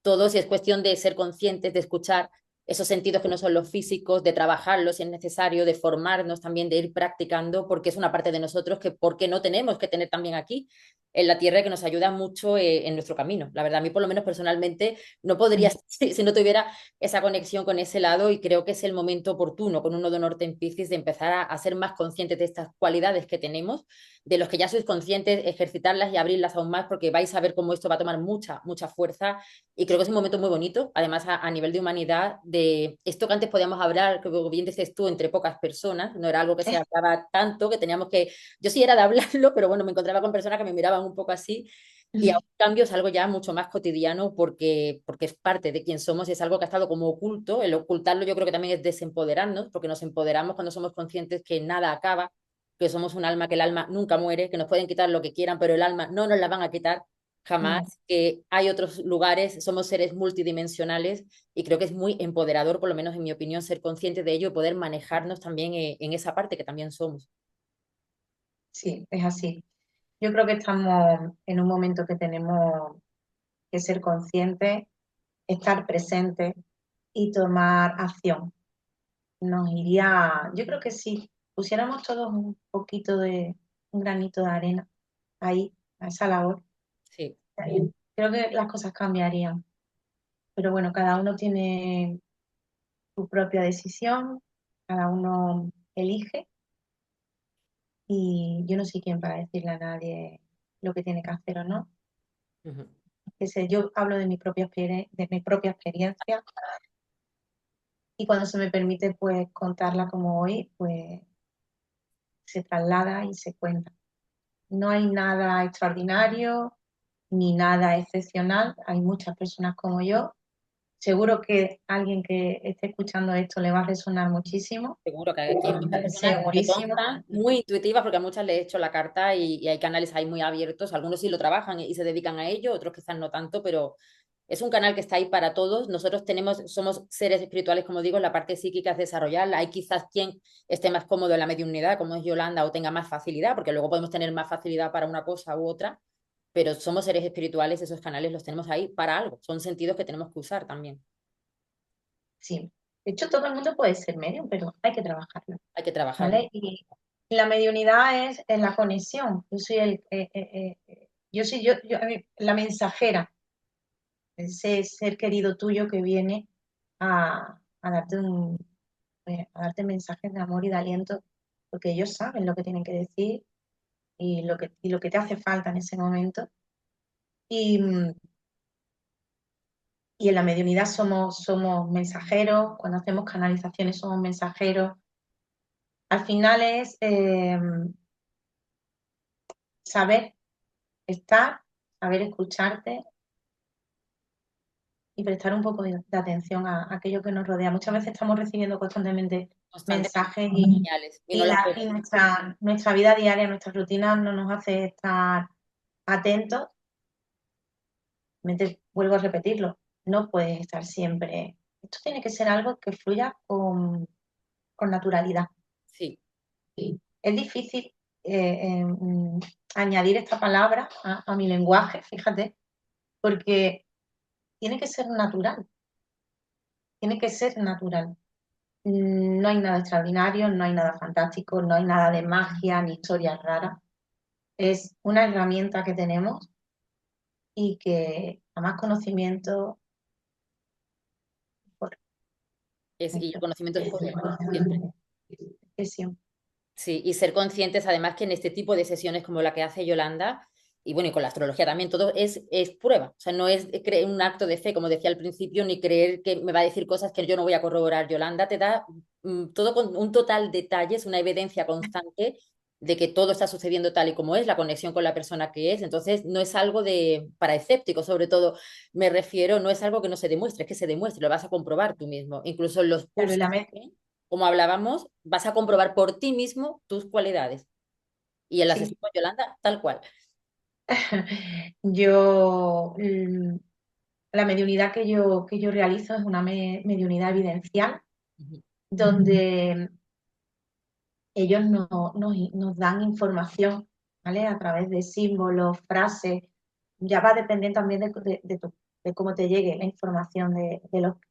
todos y es cuestión de ser conscientes, de escuchar esos sentidos que no son los físicos, de trabajarlos si es necesario, de formarnos también, de ir practicando, porque es una parte de nosotros que, ¿por qué no tenemos que tener también aquí? en la tierra y que nos ayuda mucho en nuestro camino. La verdad, a mí por lo menos personalmente no podría si no tuviera esa conexión con ese lado y creo que es el momento oportuno con un nodo norte en Piscis de empezar a ser más conscientes de estas cualidades que tenemos, de los que ya sois conscientes, ejercitarlas y abrirlas aún más porque vais a ver cómo esto va a tomar mucha, mucha fuerza y creo que es un momento muy bonito, además a nivel de humanidad, de esto que antes podíamos hablar, que bien dices tú, entre pocas personas, no era algo que se hablaba tanto, que teníamos que, yo sí era de hablarlo, pero bueno, me encontraba con personas que me miraban un poco así y ahora en cambio es algo ya mucho más cotidiano porque es parte de quién somos y es algo que ha estado como oculto. El ocultarlo yo creo que también es desempoderarnos, porque nos empoderamos cuando somos conscientes que nada acaba, que somos un alma, que el alma nunca muere, que nos pueden quitar lo que quieran, pero el alma no nos la van a quitar jamás, que hay otros lugares, somos seres multidimensionales y creo que es muy empoderador, por lo menos en mi opinión, ser consciente de ello y poder manejarnos también en esa parte que también somos. Sí, es así. Yo creo que estamos en un momento que tenemos que ser conscientes, estar presentes y tomar acción. Nos iría, yo creo que si pusiéramos todos un poquito de, un granito de arena ahí, a esa labor, Sí, creo que las cosas cambiarían. Pero bueno, cada uno tiene su propia decisión, cada uno elige y yo no soy quien para decirle a nadie lo que tiene que hacer o no. ujú, Que sé, yo hablo de mi propia experiencia y cuando se me permite pues contarla como hoy, pues se traslada y se cuenta. No hay nada extraordinario ni nada excepcional, hay muchas personas como yo. Seguro que a alguien que esté escuchando esto le va a resonar muchísimo, seguro que aquí hay muchas personas, me segurísimo. constan, muy intuitivas, porque a muchas les he hecho la carta y hay canales ahí muy abiertos. Algunos sí lo trabajan y se dedican a ello, otros quizás no tanto, pero es un canal que está ahí para todos. Nosotros somos seres espirituales, como digo, la parte psíquica es desarrollarla. Hay quizás quien esté más cómodo en la mediunidad, como es Yolanda, o tenga más facilidad, porque luego podemos tener más facilidad para una cosa u otra, pero somos seres espirituales, esos canales los tenemos ahí para algo. Son sentidos que tenemos que usar también. Sí. De hecho, todo el mundo puede ser medium, pero hay que trabajarlo, Hay que trabajarlo. ¿vale? Y la mediunidad es en la conexión. Yo soy la mensajera, ese ser querido tuyo que viene a darte a darte mensajes de amor y de aliento, porque ellos saben lo que tienen que decir y lo que te hace falta en ese momento. Y, y en la mediunidad somos mensajeros, cuando hacemos canalizaciones somos mensajeros. Al final es saber estar, saber escucharte y prestar un poco de atención a aquello que nos rodea. Muchas veces estamos recibiendo constantemente Constantemente mensajes señales y no las vemos. y nuestra vida diaria, nuestra rutina no nos hace estar atentos. Vuelvo a repetirlo, no puedes estar siempre. Esto tiene que ser algo que fluya con naturalidad. Sí, Es difícil añadir esta palabra a mi lenguaje, fíjate, porque tiene que ser natural, tiene que ser natural. No hay nada extraordinario, no hay nada fantástico, no hay nada de magia ni historias raras. Es una herramienta que tenemos y que a más conocimiento, por y el conocimiento es poder, siempre. que siempre. Sí, y ser conscientes además que en este tipo de sesiones como la que hace Yolanda, y bueno, y con la astrología también, todo es prueba. O sea, no es un acto de fe, como decía al principio, ni creer que me va a decir cosas que yo no voy a corroborar. Yolanda te da todo con un total detalle, es una evidencia constante de que todo está sucediendo tal y como es, la conexión con la persona que es. Entonces, no es algo para escépticos, sobre todo, me refiero, no es algo que no se demuestre, es que se demuestre, lo vas a comprobar tú mismo. Incluso en los Claro, y cursos, ¿eh? Como hablábamos, vas a comprobar por ti mismo tus cualidades. Y en la sí. sesión con Yolanda, tal cual. Yo, la mediunidad que yo realizo es una mediunidad evidencial, Ujú. donde ellos nos dan información, ¿vale? A través de símbolos, frases. Ya va a depender también de cómo te llegue la información de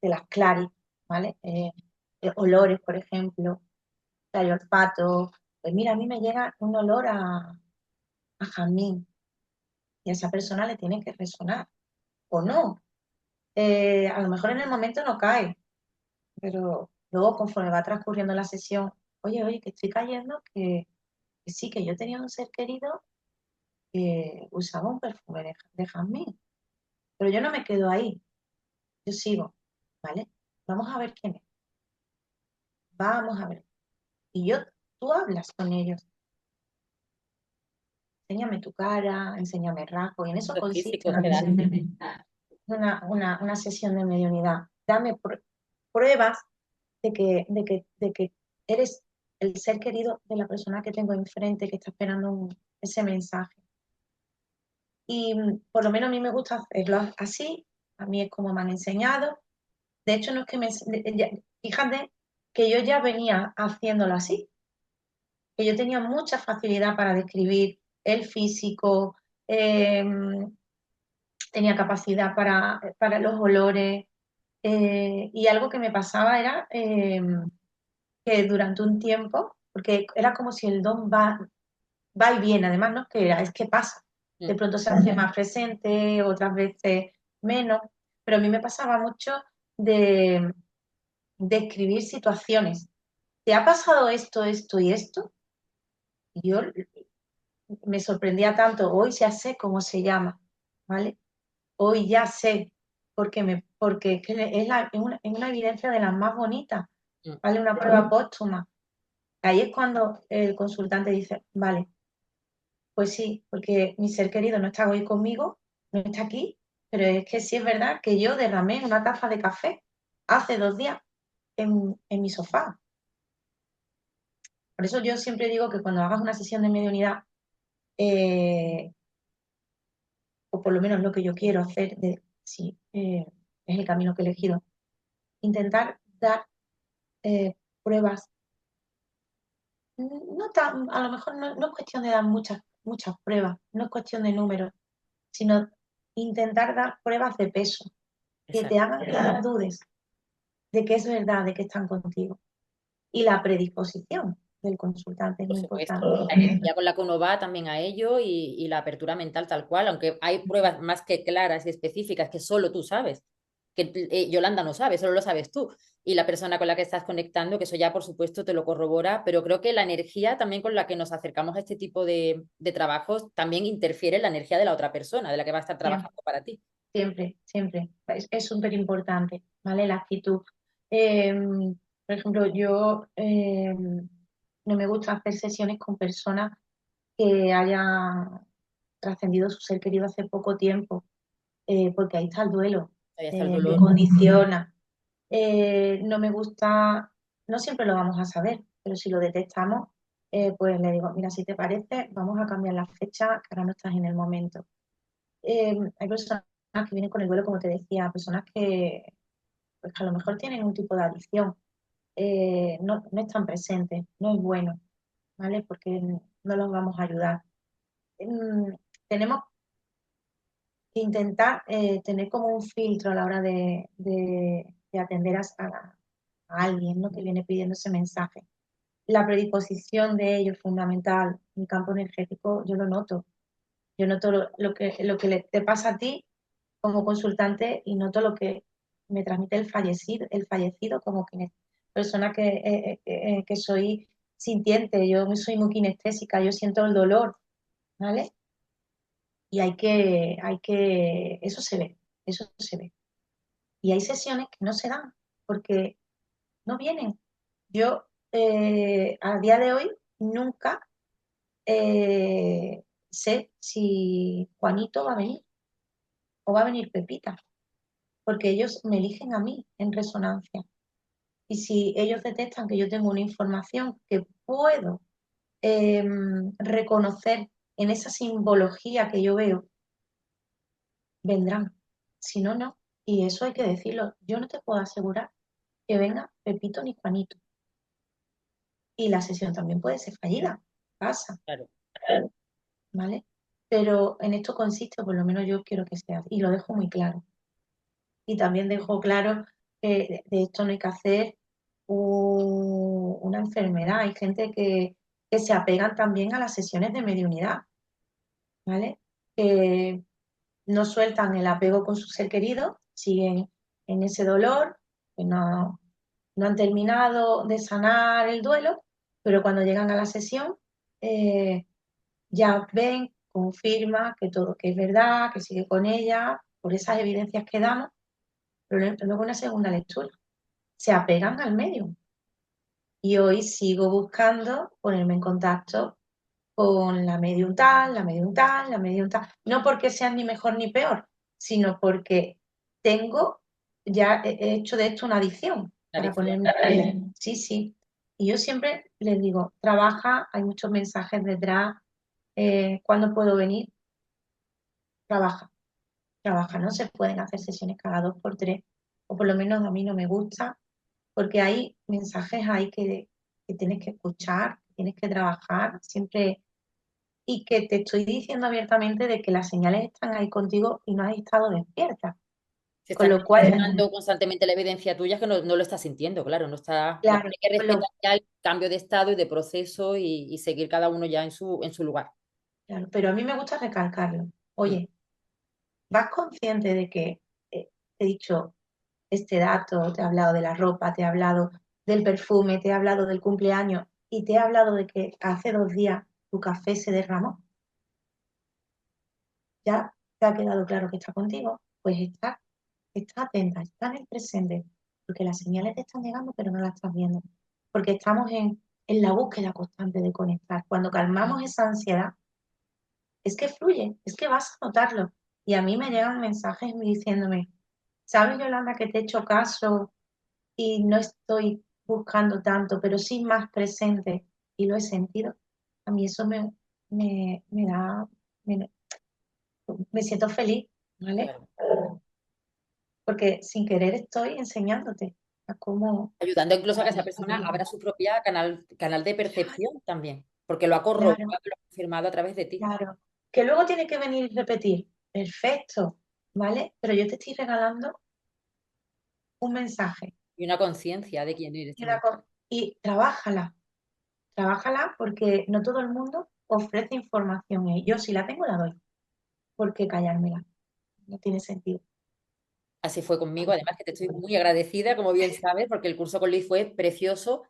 las claris, ¿vale? De olores, por ejemplo, el olfato. Pues mira, a mí me llega un olor a jazmín. y a esa persona le tiene que resonar, o no. A lo mejor en el momento no cae, pero luego conforme va transcurriendo la sesión, oye, que estoy cayendo, que sí, que yo tenía un ser querido que usaba un perfume de jazmín, pero yo no me quedo ahí, yo sigo, ¿vale? Vamos a ver quién es, vamos a ver. Y tú hablas con ellos, enséñame tu cara, enséñame rasgos, y en eso Los consiste físicos una que dan. sesión una sesión de mediunidad. Dame pruebas de que eres el ser querido de la persona que tengo enfrente que está esperando ese mensaje. Y por lo menos a mí me gusta hacerlo así, a mí es como me han enseñado. De hecho, no es que fíjate que yo ya venía haciéndolo así, que yo tenía mucha facilidad para describir el físico, eh, tenía capacidad para los olores, y algo que me pasaba era que durante un tiempo, porque era como si el don va y viene, además no es que era, es que pasa. De Mm. pronto se hace más presente, otras veces menos, pero a mí me pasaba mucho de, de escribir situaciones. ¿Te ha pasado esto, esto y esto? Y yo me sorprendía tanto, hoy ya sé cómo se llama, ¿vale? Hoy ya sé, porque es, que es una evidencia de las más bonitas, Mm. ¿vale? Una prueba póstuma. Ahí es cuando el consultante dice, vale, pues sí, porque mi ser querido no está hoy conmigo, no está aquí, pero es que sí es verdad que yo derramé una taza de café hace 2 días en mi sofá. Por eso yo siempre digo que cuando hagas una sesión de mediunidad, eh, o por lo menos lo que yo quiero hacer, si es el camino que he elegido, intentar dar pruebas, no tan, a lo mejor no es cuestión de dar muchas pruebas, no es cuestión de números, sino intentar dar pruebas de peso, que te Exacto. hagan que no dudes de que es verdad, de que están contigo. Y la predisposición del consultante es Por muy supuesto. importante. La energía con la que uno va también a ello y la apertura mental tal cual, aunque hay pruebas más que claras y específicas que solo tú sabes, que Yolanda no sabe, solo lo sabes tú. Y la persona con la que estás conectando, que eso ya por supuesto te lo corrobora, pero creo que la energía también con la que nos acercamos a este tipo de trabajos también interfiere en la energía de la otra persona, de la que va a estar Siempre, trabajando para ti. siempre, siempre. Es súper importante, ¿vale? La actitud. Eh, por ejemplo, yo no me gusta hacer sesiones con personas que hayan trascendido su ser querido hace poco tiempo, porque ahí está el duelo, Ahí está el me dolor. condiciona. No me gusta, no siempre lo vamos a saber, pero si lo detectamos, pues le digo, mira, si te parece, vamos a cambiar la fecha, que ahora no estás en el momento. Hay personas que vienen con el duelo, como te decía, personas pues, que a lo mejor tienen un tipo de adicción, no están presentes, no es bueno, ¿vale? Porque no los vamos a ayudar. Mm, Tenemos que intentar tener como un filtro a la hora de atender a alguien, ¿no? Que viene pidiendo ese mensaje. La predisposición de ellos es fundamental. En el campo energético yo lo noto. Yo noto lo que te pasa a ti como consultante y noto lo que me transmite el fallecido como persona que soy sintiente, yo soy muy kinestésica, yo siento el dolor, ¿vale? Y eso se ve, eso se ve. Y hay sesiones que no se dan porque no vienen. Yo a día de hoy nunca sé si Juanito va a venir o va a venir Pepita, porque ellos me eligen a mí en resonancia. Y si ellos detectan que yo tengo una información que puedo eh, reconocer en esa simbología que yo veo, vendrán. Si no, no. Y eso hay que decirlo. Yo no te puedo asegurar que venga Pepito ni Juanito. Y la sesión también puede ser fallida. Pasa, Claro. ¿vale? Pero en esto consiste, o por lo menos yo quiero que sea. Y lo dejo muy claro. Y también dejo claro que de esto no hay que hacer una enfermedad. Hay gente que se apegan también a las sesiones de mediunidad, ¿vale? que no sueltan el apego con su ser querido, siguen en ese dolor, que no han terminado de sanar el duelo, pero cuando llegan a la sesión ya ven, confirma que todo que es verdad, que sigue con ella, por esas evidencias que damos, pero luego una segunda lectura. Se apegan al medio. Y hoy sigo buscando ponerme en contacto con la medium tal, la medium tal, la medium tal. No porque sean ni mejor ni peor, sino porque tengo, ya he hecho de esto una adicción La para adicción. ponerme. Sí, sí. Y yo siempre les digo, trabaja, hay muchos mensajes detrás, ¿cuándo puedo venir? Trabaja, trabaja. No se pueden hacer sesiones cada 2 por 3, o por lo menos a mí no me gusta, porque hay mensajes ahí que tienes que escuchar, que tienes que trabajar, siempre. Y que te estoy diciendo abiertamente de que las señales están ahí contigo y no has estado despierta. Se Con está lo cual, dando constantemente la evidencia tuya que no lo estás sintiendo, claro, no está, no claro, tiene que respetar ya el cambio de estado y de proceso y seguir cada uno ya en su lugar. claro, pero a mí me gusta recalcarlo. Mm. Oye, ¿vas consciente de que te he dicho este dato, te he hablado de la ropa, te he hablado del perfume, te he hablado del cumpleaños y te he hablado de que hace 2 días tu café se derramó? ¿Ya te ha quedado claro que está contigo? Pues está atenta, está en el presente, porque las señales te están llegando, pero no las estás viendo, porque estamos en la búsqueda constante de conectar. Cuando calmamos esa ansiedad, es que fluye, es que vas a notarlo. Y a mí me llegan mensajes diciéndome, ¿sabes, Yolanda, que te he hecho caso y no estoy buscando tanto, pero sí más presente y lo he sentido? A mí eso me da, me, me siento feliz, ¿vale? Claro. Porque sin querer estoy enseñándote a cómo. Ayudando incluso a que esa persona abra su propia canal de percepción también, porque lo ha corroborado, Claro, lo ha confirmado a través de ti. claro. Que luego tiene que venir y repetir. Perfecto, ¿vale? Pero yo te estoy regalando un mensaje Y una conciencia de quién eres y, una también. y trabájala, trabájala porque no todo el mundo ofrece información y yo si la tengo la doy. ¿Por qué callármela? No tiene sentido. Así fue conmigo, además que te estoy muy agradecida, como bien sabes, porque el curso con Luis fue precioso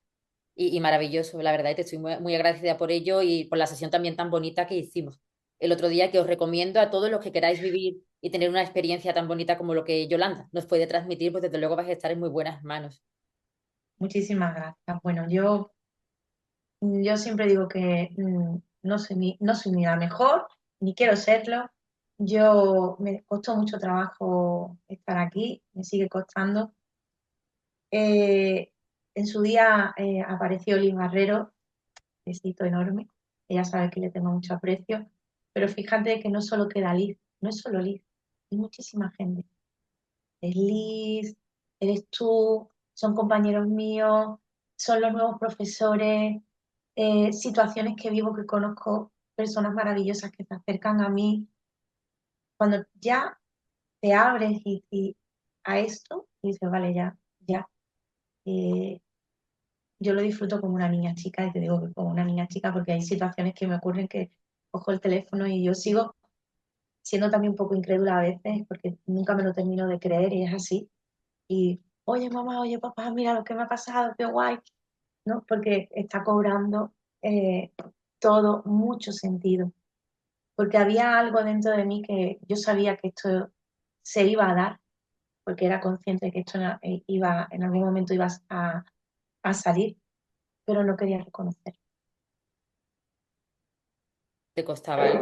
y maravilloso, la verdad, y te estoy muy agradecida por ello y por la sesión también tan bonita que hicimos el otro día, que os recomiendo a todos los que queráis vivir y tener una experiencia tan bonita como lo que Yolanda nos puede transmitir, pues desde luego vais a estar en muy buenas manos. Muchísimas gracias. Bueno, yo siempre digo que no soy ni la mejor, ni quiero serlo. Me costó mucho trabajo estar aquí, me sigue costando. Eh, en su día apareció Liz Barrero, besito enorme. Ella sabe que le tengo mucho aprecio. Pero fíjate que no solo queda Liz, no es solo Liz, hay muchísima gente. Es Liz, eres tú, son compañeros míos, son los nuevos profesores, situaciones que vivo, que conozco, personas maravillosas que se acercan a mí. Cuando ya te abres y a esto, y dices, vale, ya. eh, yo lo disfruto como una niña chica, y te digo que como una niña chica, porque hay situaciones que me ocurren que cojo el teléfono y yo sigo siendo también un poco incrédula a veces, porque nunca me lo termino de creer y es así. Y, oye mamá, oye papá, mira lo que me ha pasado, qué guay, ¿no? Porque está cobrando eh, todo mucho sentido, porque había algo dentro de mí que yo sabía que esto se iba a dar, porque era consciente de que esto en algún momento iba a salir, pero no quería reconocer. Te costaba, ¿eh?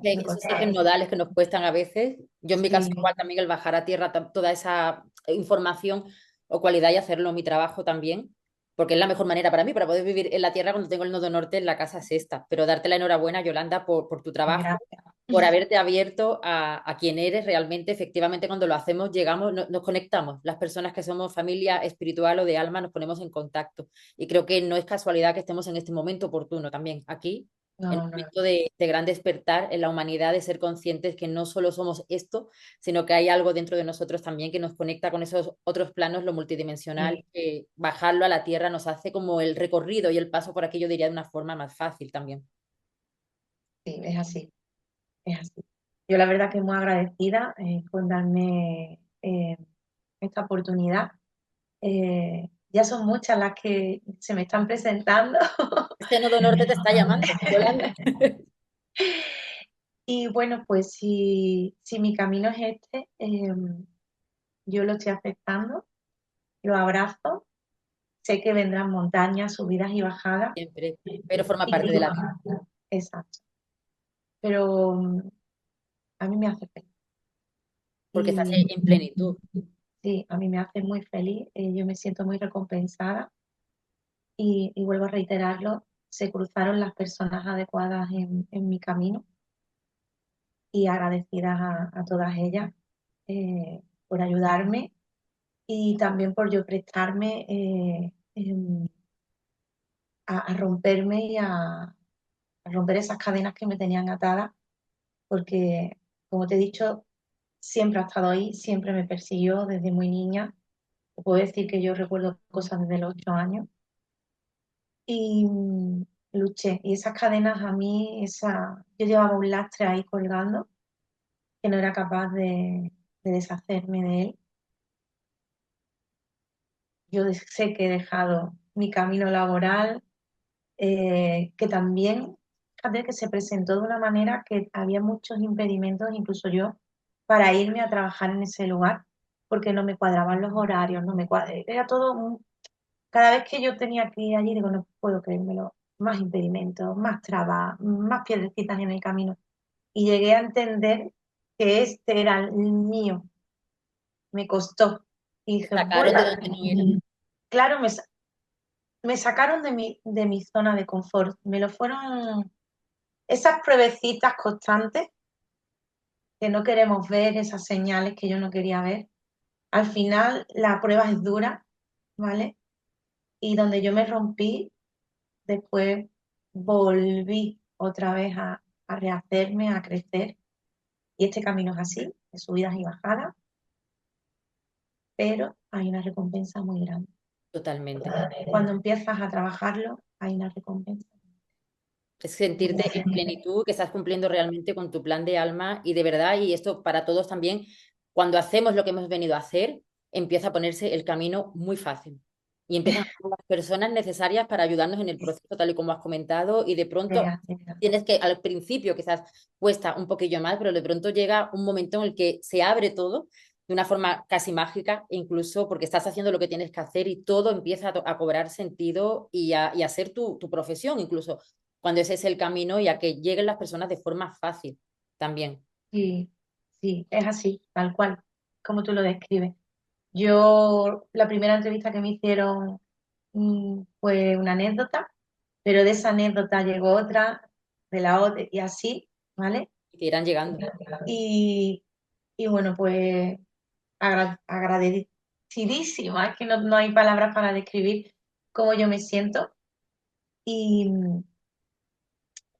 Me Esos costaba. ejes nodales que nos cuestan a veces. Yo en mi caso Sí, igual también el bajar a tierra toda esa información o cualidad y hacerlo mi trabajo también, porque es la mejor manera para mí, para poder vivir en la tierra cuando tengo el nodo norte en la casa es esta. Pero darte la enhorabuena, Yolanda, por tu trabajo, gracias. por haberte abierto a quién eres realmente. Efectivamente, cuando lo hacemos, llegamos, nos conectamos. Las personas que somos familia espiritual o de alma nos ponemos en contacto. Y creo que no es casualidad que estemos en este momento oportuno también aquí en un No, no, no. momento de gran despertar en la humanidad, de ser conscientes que no solo somos esto, sino que hay algo dentro de nosotros también que nos conecta con esos otros planos, lo multidimensional, Sí, que bajarlo a la tierra nos hace como el recorrido y el paso por aquí, yo diría, de una forma más fácil también. sí, es así, es así. Yo la verdad que muy agradecida con darme esta oportunidad. Ya son muchas las que se me están presentando. Este nodo norte te está llamando, Yolanda. Y bueno, pues si mi camino es este, yo lo estoy aceptando, lo abrazo, sé que vendrán montañas, subidas y bajadas, Siempre, pero forma y parte de la vida, exacto, pero a mí me hace feliz. porque estás Y en plenitud. sí, a mí me hace muy feliz, yo me siento muy recompensada y vuelvo a reiterarlo, se cruzaron las personas adecuadas en mi camino y agradecidas a todas ellas por ayudarme y también por yo prestarme a romperme a romper esas cadenas que me tenían atadas, porque, como te he dicho, siempre ha estado ahí, siempre me persiguió desde muy niña. Te puedo decir que yo recuerdo cosas desde los 8 años y luché. Y esas cadenas a mí, yo llevaba un lastre ahí colgando que no era capaz de deshacerme de él. Yo sé que he dejado mi camino laboral, que también, fíjate que se presentó de una manera que había muchos impedimentos, incluso yo, para irme a trabajar en ese lugar, porque no me cuadraban los horarios, no me era todo, cada vez que yo tenía que ir allí, digo, no puedo creérmelo, más impedimentos, más trabas, más piedrecitas en el camino. Y llegué a entender que este era el mío, me costó. Y Te dije, sacaron bueno, de donde no era. claro, me sacaron de mi zona de confort, me lo fueron esas pruebecitas constantes que no queremos ver, esas señales que yo no quería ver. Al final la prueba es dura, ¿vale? Y donde yo me rompí, después volví otra vez a rehacerme, a crecer. Y este camino es así, de subidas y bajadas, pero hay una recompensa muy grande. Totalmente. Cuando empiezas a trabajarlo, hay una recompensa. Es sentirte en plenitud, que estás cumpliendo realmente con tu plan de alma y de verdad, y esto para todos también, cuando hacemos lo que hemos venido a hacer, empieza a ponerse el camino muy fácil. Y empiezan a llegar las personas necesarias para ayudarnos en el proceso, tal y como has comentado, y de pronto tienes que, al principio quizás cuesta un poquillo más, pero de pronto llega un momento en el que se abre todo de una forma casi mágica, incluso porque estás haciendo lo que tienes que hacer y todo empieza a cobrar sentido y a ser tu profesión, incluso cuando ese es el camino y a que lleguen las personas de forma fácil también. Sí, sí, es así, tal cual, como tú lo describes. Yo, la primera entrevista que me hicieron fue una anécdota, pero de esa anécdota llegó otra, de la otra, y así, ¿vale? Y te irán llegando. Y, y bueno, pues agradecidísima, es que no hay palabras para describir cómo yo me siento. Y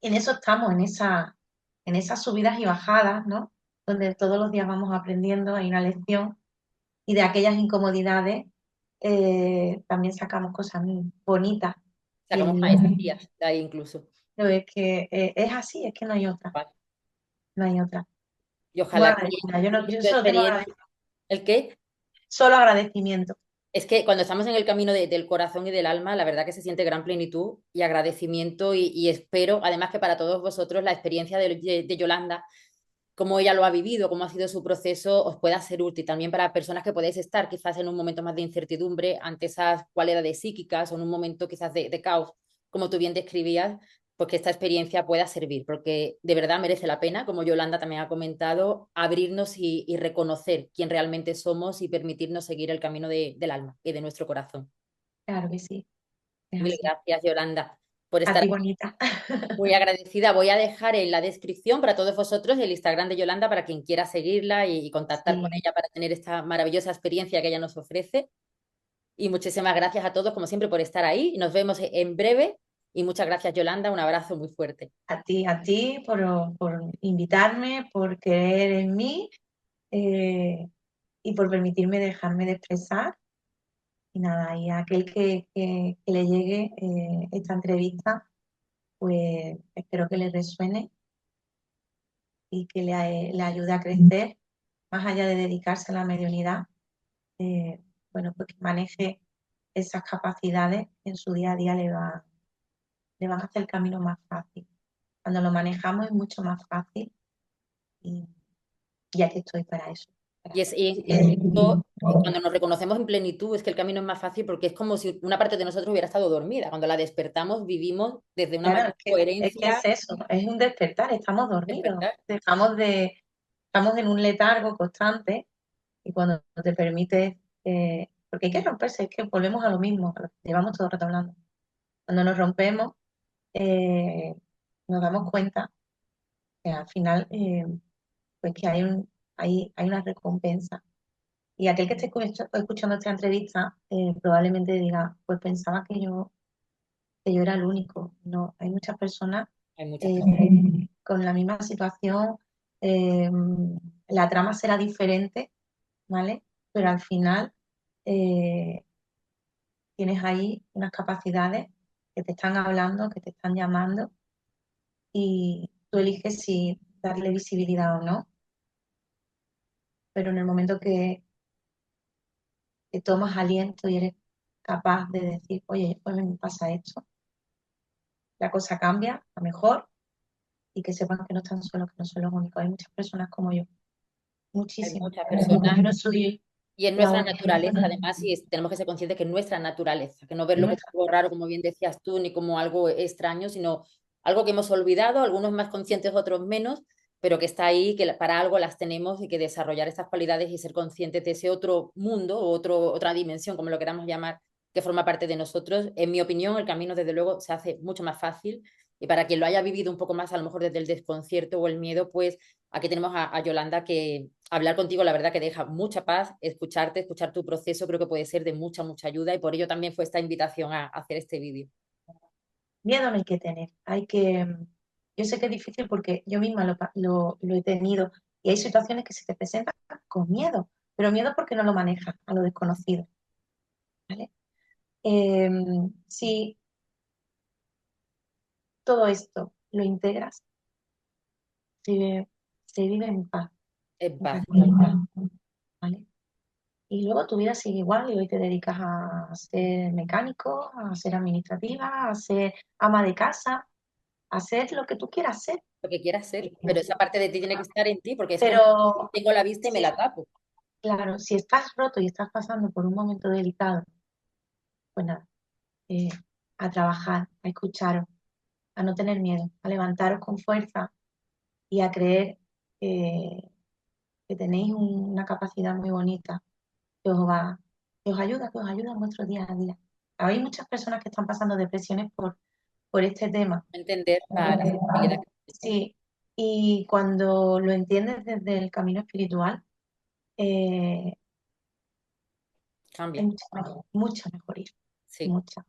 en eso estamos, en esas subidas y bajadas, ¿no? Donde todos los días vamos aprendiendo, hay una lección y de aquellas incomodidades también sacamos cosas muy bonitas. Y Sacamos maestrías de ahí incluso. pero es que es así, es que no hay otra, ¿Vale? no hay otra. Y Muy ojalá que agradecida, yo tu solo tengo experiencia, ¿el qué? solo agradecimiento. Es que cuando estamos en el camino del corazón y del alma, la verdad que se siente gran plenitud y agradecimiento y espero, además que para todos vosotros, la experiencia de Yolanda, cómo ella lo ha vivido, cómo ha sido su proceso, os pueda ser útil también para personas que podéis estar quizás en un momento más de incertidumbre ante esas cualidades psíquicas o en un momento quizás de caos, como tú bien describías, pues que esta experiencia pueda servir, porque de verdad merece la pena, como Yolanda también ha comentado, abrirnos y reconocer quién realmente somos y permitirnos seguir el camino del alma y de nuestro corazón. Claro que sí, es Mil así. gracias, Yolanda, por A estar ti, aquí. bonita. Muy agradecida. Voy a dejar en la descripción para todos vosotros el Instagram de Yolanda para quien quiera seguirla y contactar con Sí, ella para tener esta maravillosa experiencia que ella nos ofrece. Y muchísimas gracias a todos, como siempre, por estar ahí. Nos vemos en breve. Y muchas gracias, Yolanda. Un abrazo muy fuerte. a ti por invitarme, por creer en mí eh, y por permitirme dejarme de expresar. Y nada, y a aquel que le llegue esta entrevista, pues espero que le resuene y que le ayude a crecer, más allá de dedicarse a la mediunidad, bueno, pues que maneje esas capacidades en su día a día le van a hacer el camino más fácil. Cuando lo manejamos es mucho más fácil y ya que estoy para eso. Y esto, cuando nos reconocemos en plenitud, es que el camino es más fácil porque es como si una parte de nosotros hubiera estado dormida. Cuando la despertamos, vivimos desde una Claro, mayor es que coherencia. es eso, es un despertar, estamos dormidos, Despertar. estamos en un letargo constante y cuando te permites, porque hay que romperse, es que volvemos a lo mismo, a lo que llevamos todo el rato hablando. Cuando nos rompemos, eh, nos damos cuenta que al final, pues que hay una recompensa. Y aquel que esté escuchando esta entrevista, probablemente diga, pues pensaba que yo era el único. No, hay muchas personas Hay muchas eh, personas. con la misma situación, eh, la trama será diferente, ¿vale? Pero al final eh, tienes ahí unas capacidades que te están hablando, que te están llamando y tú eliges si darle visibilidad o no, pero en el momento que tomas aliento y eres capaz de decir, oye, pues me pasa esto, la cosa cambia a mejor y que sepan que no están solos, que no son los únicos. Hay muchas personas como yo, Hay muchísimas. muchas personas. Yo no soy Y es la nuestra única. naturaleza, además, y tenemos que ser conscientes que es nuestra naturaleza, que no verlo como algo raro, como bien decías tú, ni como algo extraño, sino algo que hemos olvidado, algunos más conscientes, otros menos, pero que está ahí, que para algo las tenemos y que desarrollar estas cualidades y ser conscientes de ese otro mundo o otra dimensión, como lo queramos llamar, que forma parte de nosotros. En mi opinión, el camino, desde luego, se hace mucho más fácil. Y para quien lo haya vivido un poco más, a lo mejor desde el desconcierto o el miedo, pues aquí tenemos a Yolanda, que hablar contigo, la verdad que deja mucha paz, escucharte, escuchar tu proceso, creo que puede ser de mucha, mucha ayuda y por ello también fue esta invitación a hacer este vídeo. Miedo no hay que tener, yo sé que es difícil porque yo misma lo he tenido y hay situaciones que se te presentan con miedo, pero miedo porque no lo manejas a lo desconocido, ¿vale? Eh, si todo esto lo integras, se, se vive En en paz. tranquilidad, ¿vale? Y luego tu vida sigue igual y hoy te dedicas a ser mecánico, a ser administrativa, a ser ama de casa, a hacer lo que tú quieras ser. Lo que quieras ser, pero esa parte de ti tiene que estar en ti porque es como Pero tengo la vista y me sí, la tapo. claro, si estás roto y estás pasando por un momento delicado, pues nada, eh, a trabajar, a escucharos, a no tener miedo, a levantaros con fuerza y a creer que, que tenéis una capacidad muy bonita que os va, que os ayuda en vuestro día a día. Hay muchas personas que están pasando depresiones por este tema. Entender la sensibilidad que Sí, y cuando lo entiendes desde el camino espiritual, eh, hay cambia. mucha mejoría, Sí. mucha.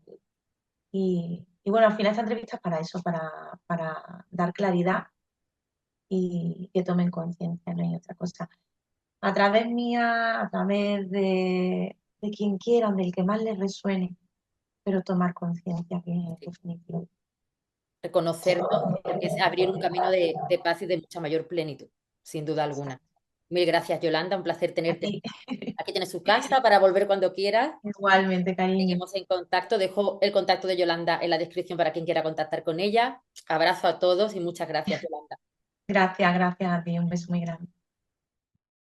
Y bueno, al final esta entrevista es para eso, para dar claridad y que tomen conciencia, no hay otra cosa. A través mía, a través de quien quieran, del que más les resuene, pero tomar conciencia, que es Sí. definitivo. Reconocernos es abrir un camino de paz y de mucha mayor plenitud, sin duda alguna. Mil gracias, Yolanda, un placer A tenerte. ti, Aquí tienes su casa para volver cuando quieras. igualmente, cariño. Seguimos en contacto. Dejo el contacto de Yolanda en la descripción para quien quiera contactar con ella. Abrazo a todos y muchas gracias, Yolanda. Gracias, gracias a ti, un beso muy grande.